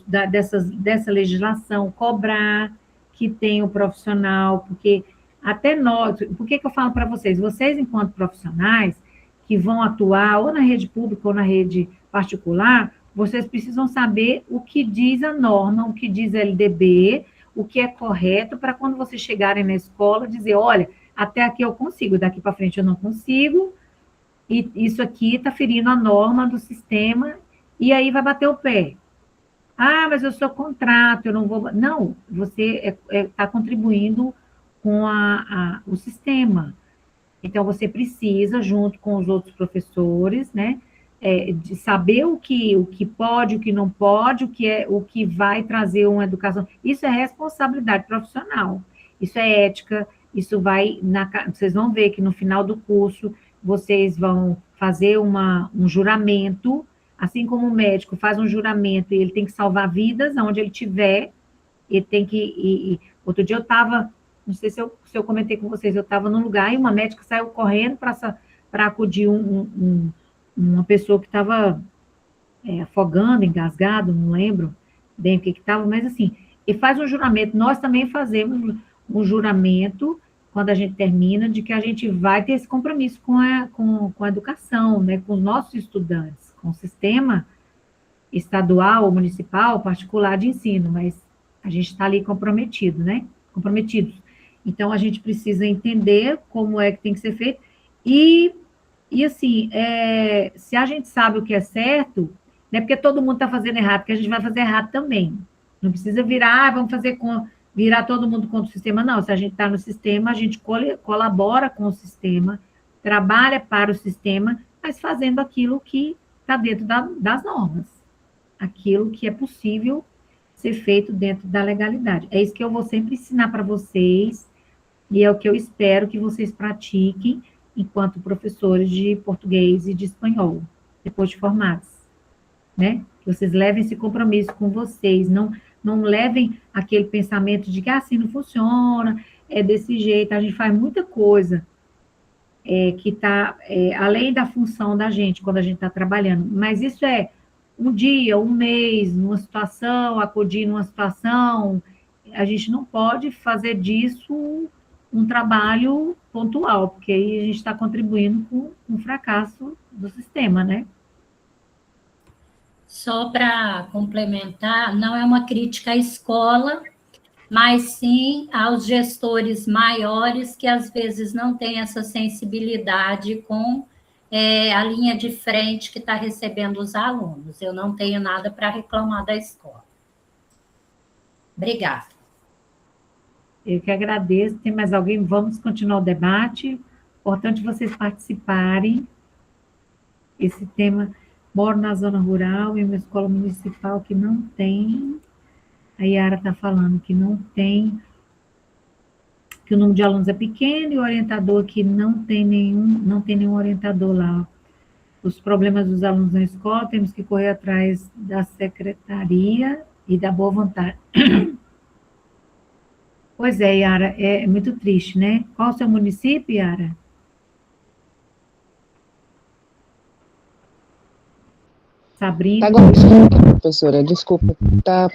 dessa legislação, cobrar que tem o profissional, porque até nós, por que eu falo para vocês? Vocês, enquanto profissionais, que vão atuar ou na rede pública ou na rede particular, vocês precisam saber o que diz a norma, o que diz a LDB, o que é correto, para quando vocês chegarem na escola, dizer, olha, até aqui eu consigo, daqui para frente eu não consigo, e isso aqui está ferindo a norma do sistema, e aí vai bater o pé. Ah, mas eu sou contrato, eu não vou... Não, você está contribuindo com o sistema. Então, você precisa, junto com os outros professores, né, de saber o que pode, o que não pode, o que vai trazer uma educação. Isso é responsabilidade profissional, isso é ética, isso vai... Vocês vão ver que no final do curso, vocês vão fazer um juramento, assim como o médico faz um juramento e ele tem que salvar vidas, onde ele estiver, ele tem que... Outro dia eu estava... Não sei se eu comentei com vocês, eu estava num lugar e uma médica saiu correndo para acudir uma pessoa que estava afogando, engasgado, não lembro bem o que estava, mas assim, ele faz um juramento, nós também fazemos um juramento, quando a gente termina, de que a gente vai ter esse compromisso com a educação, né, com os nossos estudantes, com o sistema estadual, ou municipal, particular de ensino, mas a gente está ali comprometido, né, comprometidos. Então, a gente precisa entender como é que tem que ser feito. E assim, se a gente sabe o que é certo, não é porque todo mundo está fazendo errado, que a gente vai fazer errado também. Não precisa vamos virar todo mundo contra o sistema, não. Se a gente está no sistema, a gente colabora com o sistema, trabalha para o sistema, mas fazendo aquilo que está dentro das normas. Aquilo que é possível ser feito dentro da legalidade. É isso que eu vou sempre ensinar para vocês, e é o que eu espero que vocês pratiquem enquanto professores de português e de espanhol, depois de formados, né? Que vocês levem esse compromisso com vocês, não não levem aquele pensamento de que assim não funciona, é desse jeito. A gente faz muita coisa que está além da função da gente, quando a gente está trabalhando. Mas isso é um dia, um mês, numa situação, acudir numa situação. A gente não pode fazer disso um trabalho pontual, porque aí a gente está contribuindo com o fracasso do sistema, né? Só para complementar, não é uma crítica à escola, mas sim aos gestores maiores que às vezes não têm essa sensibilidade com a linha de frente que está recebendo os alunos. Eu não tenho nada para reclamar da escola. Obrigada. Eu que agradeço. Tem mais alguém? Vamos continuar o debate. Importante vocês participarem. Esse tema, moro na zona rural, em uma escola municipal que não tem. A Yara está falando que não tem, que o número de alunos é pequeno e o orientador que não tem nenhum orientador lá. Os problemas dos alunos na escola, temos que correr atrás da secretaria e da boa vontade. Pois é, Yara, é muito triste, né? Qual o seu município, Yara? Sabrina? Professora, desculpa, tá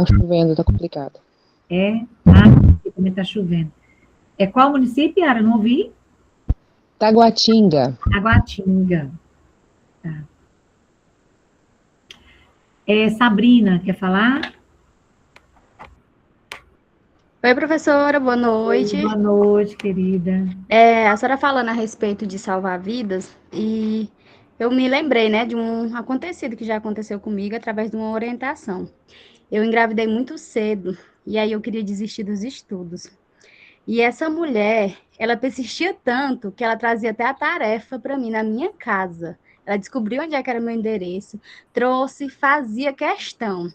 chovendo, tá complicado. Também está chovendo. É qual município, Yara? Não ouvi? Taguatinga. Taguatinga. Tá. Sabrina, quer falar? Oi, professora, boa noite. Boa noite, querida. A senhora falando a respeito de salvar vidas, e eu me lembrei, né, de um acontecido que já aconteceu comigo através de uma orientação. Eu engravidei muito cedo, e aí eu queria desistir dos estudos. E essa mulher, ela persistia tanto que ela trazia até a tarefa para mim na minha casa. Ela descobriu onde é que era meu endereço, trouxe, fazia questão.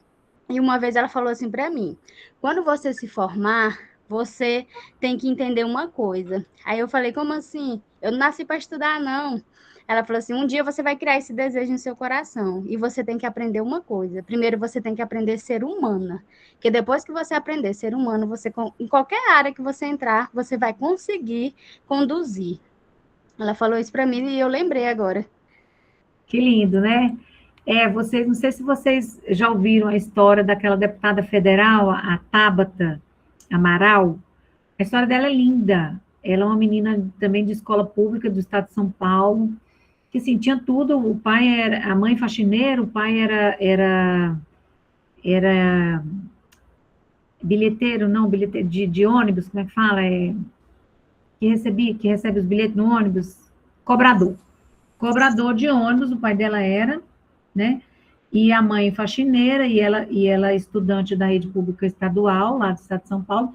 E uma vez ela falou assim para mim: quando você se formar, você tem que entender uma coisa. Aí eu falei: como assim? Eu não nasci para estudar, não. Ela falou assim: um dia você vai criar esse desejo no seu coração e você tem que aprender uma coisa. Primeiro você tem que aprender a ser humana, porque depois que você aprender a ser humano, você, em qualquer área que você entrar, você vai conseguir conduzir. Ela falou isso para mim e eu lembrei agora. Que lindo, né? Não sei se vocês já ouviram a história daquela deputada federal, a Tabata Amaral. A história dela é linda. Ela é uma menina também de escola pública do estado de São Paulo, que assim, tinha tudo. O pai era, a mãe faxineira, o pai era bilheteiro, não, bilheteiro de ônibus, como é que fala? Que recebe os bilhetes no ônibus, cobrador de ônibus, o pai dela era, né? E a mãe faxineira, e ela estudante da rede pública estadual, lá do estado de São Paulo.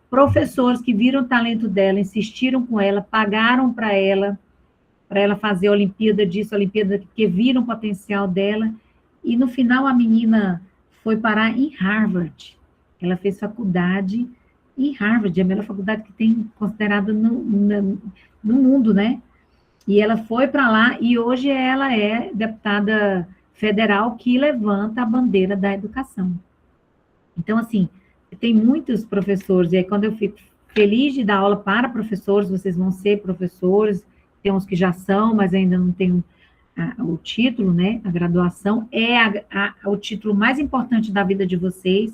Professores que viram o talento dela, insistiram com ela, pagaram para ela fazer a Olimpíada disso, a Olimpíada, porque viram o potencial dela. E no final a menina foi parar em Harvard. Ela fez faculdade em Harvard, a melhor faculdade que tem considerada no mundo, né? E ela foi para lá e hoje ela é deputada federal que levanta a bandeira da educação. Então, assim, tem muitos professores, e aí quando eu fico feliz de dar aula para professores, vocês vão ser professores, tem uns que já são, mas ainda não tem o título, né? A graduação é o título mais importante da vida de vocês.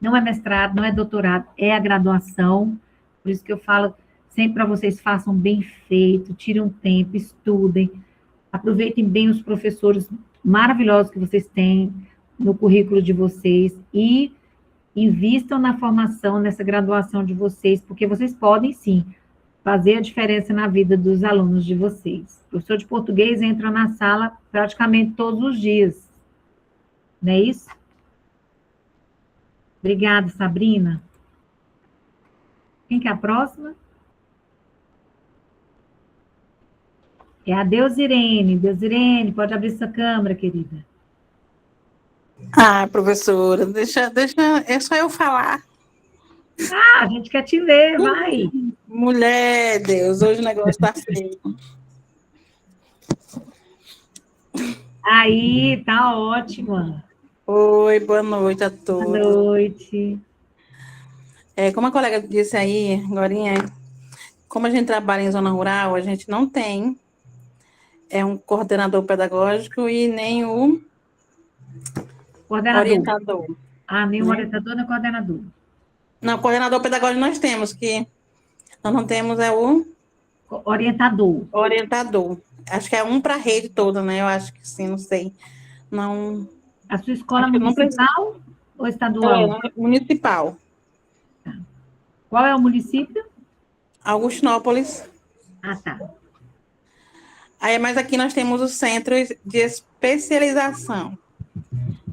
Não é mestrado, não é doutorado, é a graduação. Por isso que eu falo sempre para vocês, façam bem feito, tirem um tempo, estudem, aproveitem bem os professores maravilhosos que vocês têm no currículo de vocês e invistam na formação, nessa graduação de vocês, porque vocês podem, sim, fazer a diferença na vida dos alunos de vocês. O professor de português entra na sala praticamente todos os dias, não é isso? Obrigada, Sabrina. Quem que é a próxima? É a Deusirene. Deusirene, pode abrir sua câmera, querida. Professora, deixa, é só eu falar. A gente quer te ver, vai. Mulher, Deus, hoje o negócio tá feio. Aí, tá ótima. Oi, boa noite a Boa todos. noite. Como a colega disse aí, Glorinha, como a gente trabalha em zona rural, a gente não tem um coordenador pedagógico e nem o Coordenador. orientador, Ah, nenhum né? orientador, nem coordenador. Não, coordenador pedagógico nós temos, que nós não temos o Orientador. orientador. Acho que é um para a rede toda, né? Eu acho que sim, não sei. Não, A sua escola é acho que não precisa. municipal ou estadual? Municipal. Qual é o município? Augustinópolis. Ah, tá. Aí, mas aqui nós temos os centros de especialização,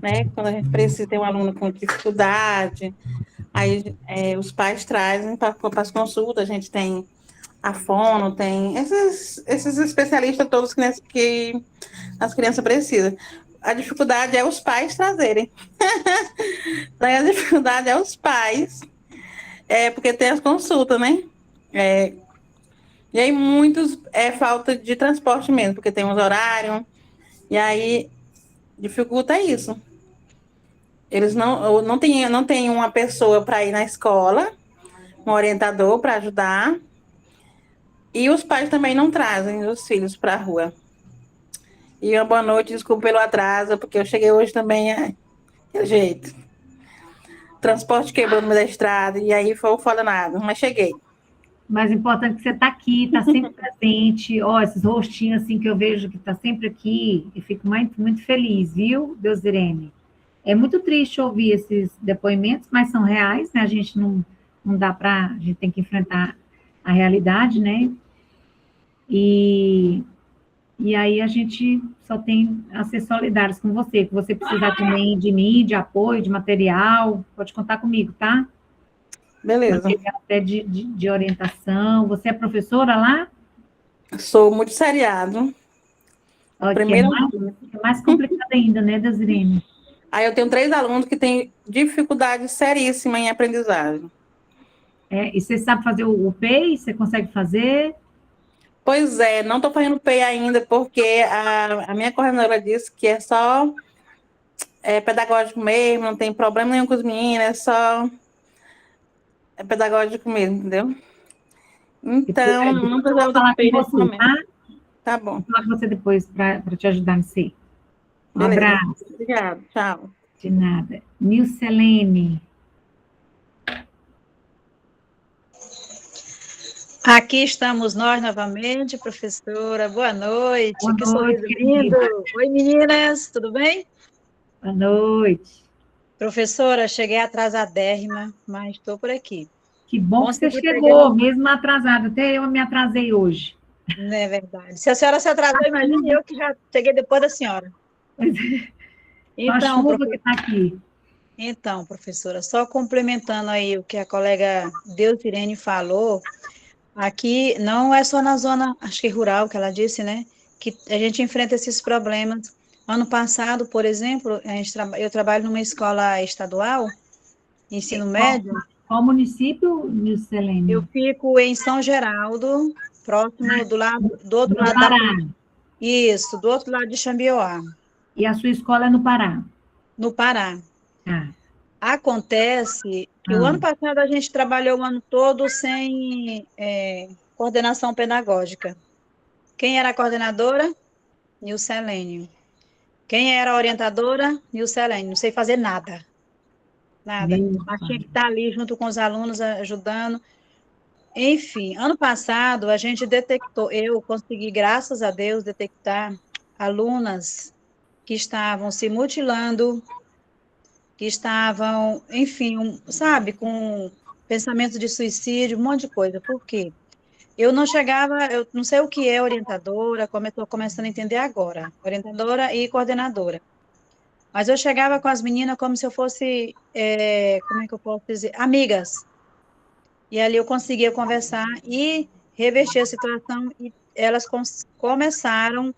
né? Quando a gente precisa ter um aluno com dificuldade, aí os pais trazem para as consultas, a gente tem a fono, tem esses especialistas todos que as crianças precisam. A dificuldade é os pais trazerem. Daí a dificuldade é os pais, porque tem as consultas, né? É, e aí muitos é falta de transporte mesmo, porque tem uns horários, e aí dificulta isso. Eles não tem uma pessoa para ir na escola, um orientador para ajudar, e os pais também não trazem os filhos para a rua. E uma boa noite, desculpa pelo atraso, porque eu cheguei hoje também daquele jeito. Transporte quebrou no meio da estrada, e aí foi o foda nada, mas cheguei. Mas o importante é que você está aqui, está sempre presente. Ó, esses rostinhos assim que eu vejo que está sempre aqui, eu fico muito, muito feliz, viu, Deus Irene? É muito triste ouvir esses depoimentos, mas são reais, né? A gente não dá para, a gente tem que enfrentar a realidade, né? E aí a gente só tem a ser solidários com você. Que você precisar também de mim, de apoio, de material, pode contar comigo, tá? Beleza. Material até de orientação. Você é professora lá? Sou muito seriado. Ó, que Primeiro, é mais complicado ainda, né, Desirene? aí eu tenho 3 alunos que têm dificuldade seríssima em aprendizagem. E você sabe fazer o PEI? Você consegue fazer? Pois é, não estou fazendo PEI ainda, porque a minha coordenadora disse que é só pedagógico mesmo, não tem problema nenhum com os meninos, é pedagógico mesmo, entendeu? Então, não Depois eu vou precisava do falar com PEI nesse você, momento. tá? Tá bom, Vou falar com você depois para te ajudar nisso aí. Um beleza. abraço. Obrigada, tchau. De nada. Nilcelene. Aqui estamos nós novamente, professora. Boa noite. Boa Que noite, sorriso lindo. querida. Oi, meninas, tudo bem? Boa noite. Professora, cheguei atrasadérrima, mas estou por aqui. Que bom que você Consegui chegou, mesmo atrasada. Até eu me atrasei hoje. Não é verdade. Se a senhora se atrasou, imagine eu que já cheguei depois da senhora. Só a chuva que está aqui. Então, professora, só complementando aí o que a colega Deus Irene falou, aqui não é só na zona, acho que rural, que ela disse, né? Que a gente enfrenta esses problemas. Ano passado, por exemplo, eu trabalho numa escola estadual, ensino médio. Qual município, Nilcelene? Eu fico em São Geraldo, próximo do outro lado Pará. Isso, do outro lado de Xambioá. E a sua escola é no Pará? No Pará. Ah. Acontece que o ano passado a gente trabalhou o ano todo sem coordenação pedagógica. Quem era a coordenadora? Nilcelene. Quem era a orientadora? Nilcelene. Não sei fazer nada. Nada. Mas tinha que estar ali junto com os alunos, ajudando. Enfim, ano passado a gente detectou, eu consegui, graças a Deus, detectar alunas que estavam se mutilando, que estavam, enfim, sabe, com pensamento de suicídio, um monte de coisa. Por quê? Eu não sei o que é orientadora, como eu estou começando a entender agora, orientadora e coordenadora. Mas eu chegava com as meninas como se eu fosse, como é que eu posso dizer, amigas. E ali eu conseguia conversar e reverter a situação, e elas começaram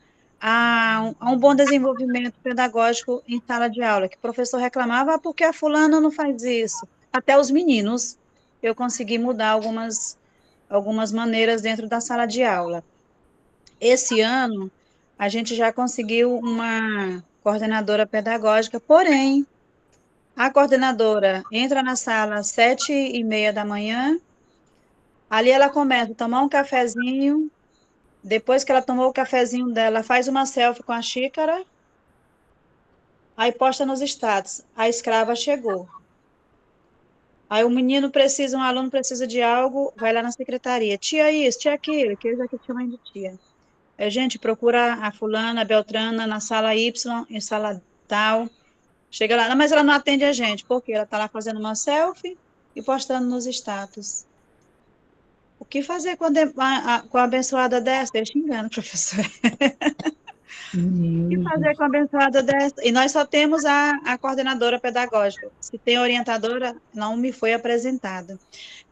a um bom desenvolvimento pedagógico em sala de aula, que o professor reclamava, porque a fulana não faz isso. Até os meninos, eu consegui mudar algumas maneiras dentro da sala de aula. Esse ano, a gente já conseguiu coordenadora pedagógica, porém, a coordenadora entra na sala às 7h30 da manhã, ali ela começa a tomar um cafezinho, depois que ela tomou o cafezinho dela, faz uma selfie com a xícara, aí posta nos status, a escrava chegou. Aí o menino precisa, um aluno precisa de algo, vai lá na secretaria, tia isso, tia aquilo, que eles aqui chamam de tia. Gente, procura a fulana, a Beltrana, na sala Y, em sala tal, chega lá, não, mas ela não atende a gente, porque ela está lá fazendo uma selfie e postando nos status. O que fazer com a abençoada dessa? Eu xingando, professora. O que fazer com a abençoada dessa? E nós só temos a coordenadora pedagógica. Se tem orientadora, não me foi apresentada.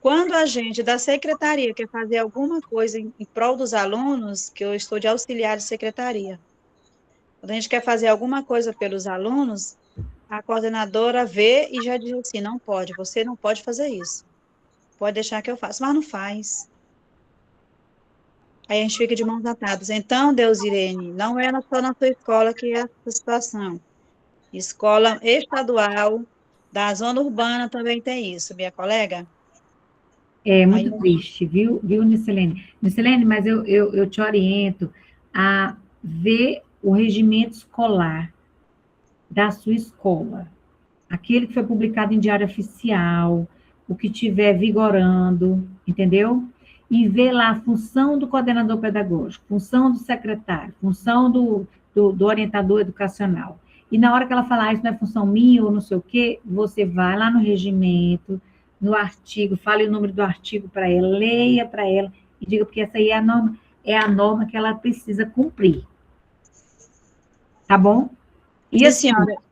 Quando a gente da secretaria quer fazer alguma coisa em prol dos alunos, que eu estou de auxiliar de secretaria, quando a gente quer fazer alguma coisa pelos alunos, a coordenadora vê e já diz assim, não pode, você não pode fazer isso. Pode deixar que eu faça, mas não faz. Aí a gente fica de mãos atadas. Então, Deus, Irene, não é só na sua escola que é essa situação. Escola estadual, da zona urbana também tem isso, minha colega. É muito triste, viu, Nicilene? Nicilene, mas eu te oriento a ver o regimento escolar da sua escola. Aquele que foi publicado em diário oficial, o que estiver vigorando, entendeu? E ver lá a função do coordenador pedagógico, função do secretário, função do orientador educacional. E na hora que ela falar, isso não é função minha ou não sei o quê, você vai lá no regimento, no artigo, fale o número do artigo para ela, leia para ela e diga, porque essa aí é a norma que ela precisa cumprir. Tá bom? E assim,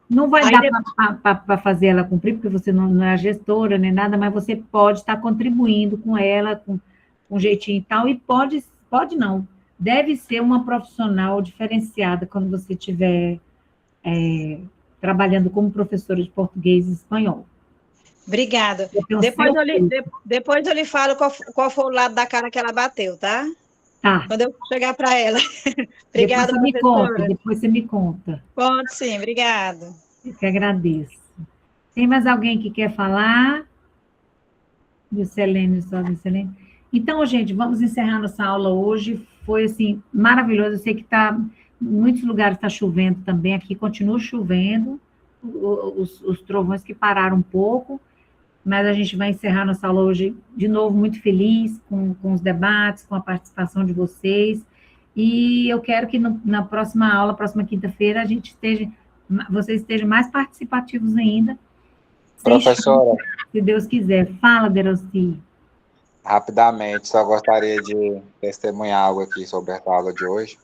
não vai dar para fazer ela cumprir, porque você não é a gestora nem nada, mas você pode estar contribuindo com ela, com um jeitinho e tal, e pode não, deve ser uma profissional diferenciada quando você estiver trabalhando como professora de português e espanhol. Obrigada. Depois eu lhe falo qual foi o lado da cara que ela bateu, tá? Tá. Quando eu chegar para ela. Obrigada, professora. Depois você me conta. Conto sim, obrigada. Eu que agradeço. Tem mais alguém que quer falar? Nicilene. Então, gente, vamos encerrar nossa aula hoje. Foi, assim, maravilhoso. Eu sei que em muitos lugares está chovendo também. Aqui continua chovendo. Os trovões que pararam um pouco. Mas a gente vai encerrar nossa aula hoje, de novo, muito feliz com os debates, com a participação de vocês. E eu quero que na próxima aula, próxima quinta-feira, vocês estejam mais participativos ainda. Professora. Se Deus quiser. Fala, Deroci. Rapidamente, só gostaria de testemunhar algo aqui sobre essa aula de hoje.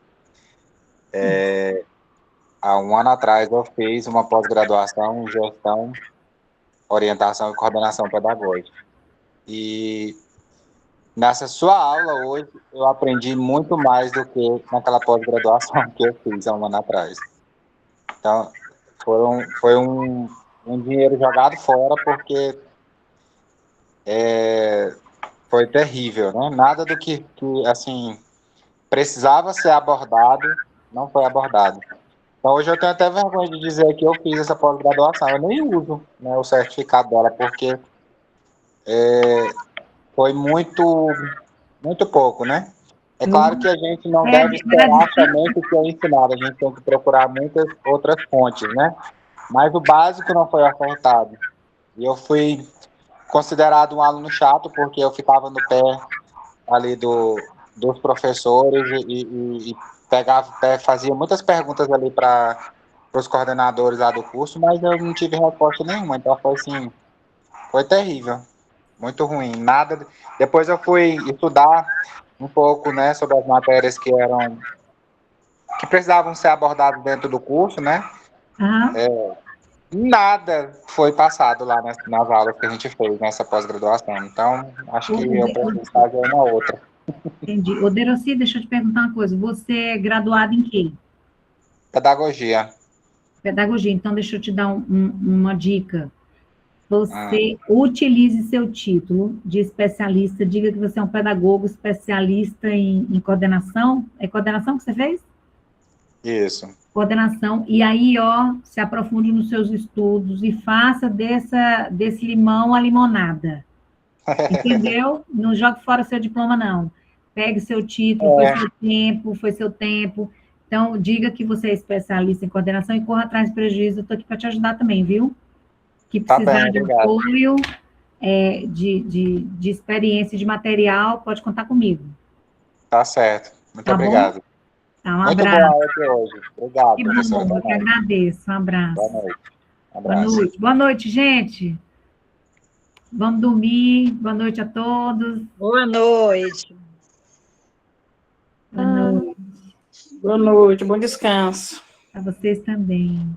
Há um ano atrás, eu fiz uma pós-graduação em gestão, orientação e coordenação pedagógica. E nessa sua aula hoje, eu aprendi muito mais do que naquela pós-graduação que eu fiz há um ano atrás. Então, foi um dinheiro jogado fora, porque foi terrível, né? Nada do que assim, precisava ser abordado, não foi abordado. Então, hoje eu tenho até vergonha de dizer que eu fiz essa pós-graduação. Eu nem uso, né, o certificado dela, porque foi muito pouco, né? É claro que a gente não deve esperar somente o que é ensinado, a gente tem que procurar muitas outras fontes, né? Mas o básico não foi ofertado. E eu fui considerado um aluno chato, porque eu ficava no pé ali dos professores e fazia muitas perguntas ali para os coordenadores lá do curso, mas eu não tive resposta nenhuma, então foi assim, foi terrível, muito ruim, nada. Depois eu fui estudar um pouco, né, sobre as matérias que precisavam ser abordadas dentro do curso, né? Nada foi passado lá nas aulas que a gente fez nessa pós-graduação, então acho que eu preciso fazer uma outra. Entendi. Ô, Deroci, deixa eu te perguntar uma coisa. Você é graduado em quê? Pedagogia. Pedagogia. Então, deixa eu te dar uma dica. Você utilize seu título de especialista, diga que você é um pedagogo especialista em coordenação. É coordenação que você fez? Isso. coordenação, e aí, ó, se aprofunde nos seus estudos e faça desse limão a limonada. Entendeu? Não jogue fora seu diploma, não. Pegue seu título, foi seu tempo. Então, diga que você é especialista em coordenação e corra atrás de prejuízo. Eu estou aqui para te ajudar também, viu? Que precisar de apoio, de experiência e de material, pode contar comigo. Tá certo. Muito obrigado. Tá, um muito abraço. boa aula de hoje. Obrigado, Que professora. bom, eu que agradeço. Um abraço. Boa noite. Um Boa abraço. noite. Boa noite, gente. Vamos dormir. Boa noite a todos. Boa noite. Boa noite. Boa noite, bom descanso. Para vocês também.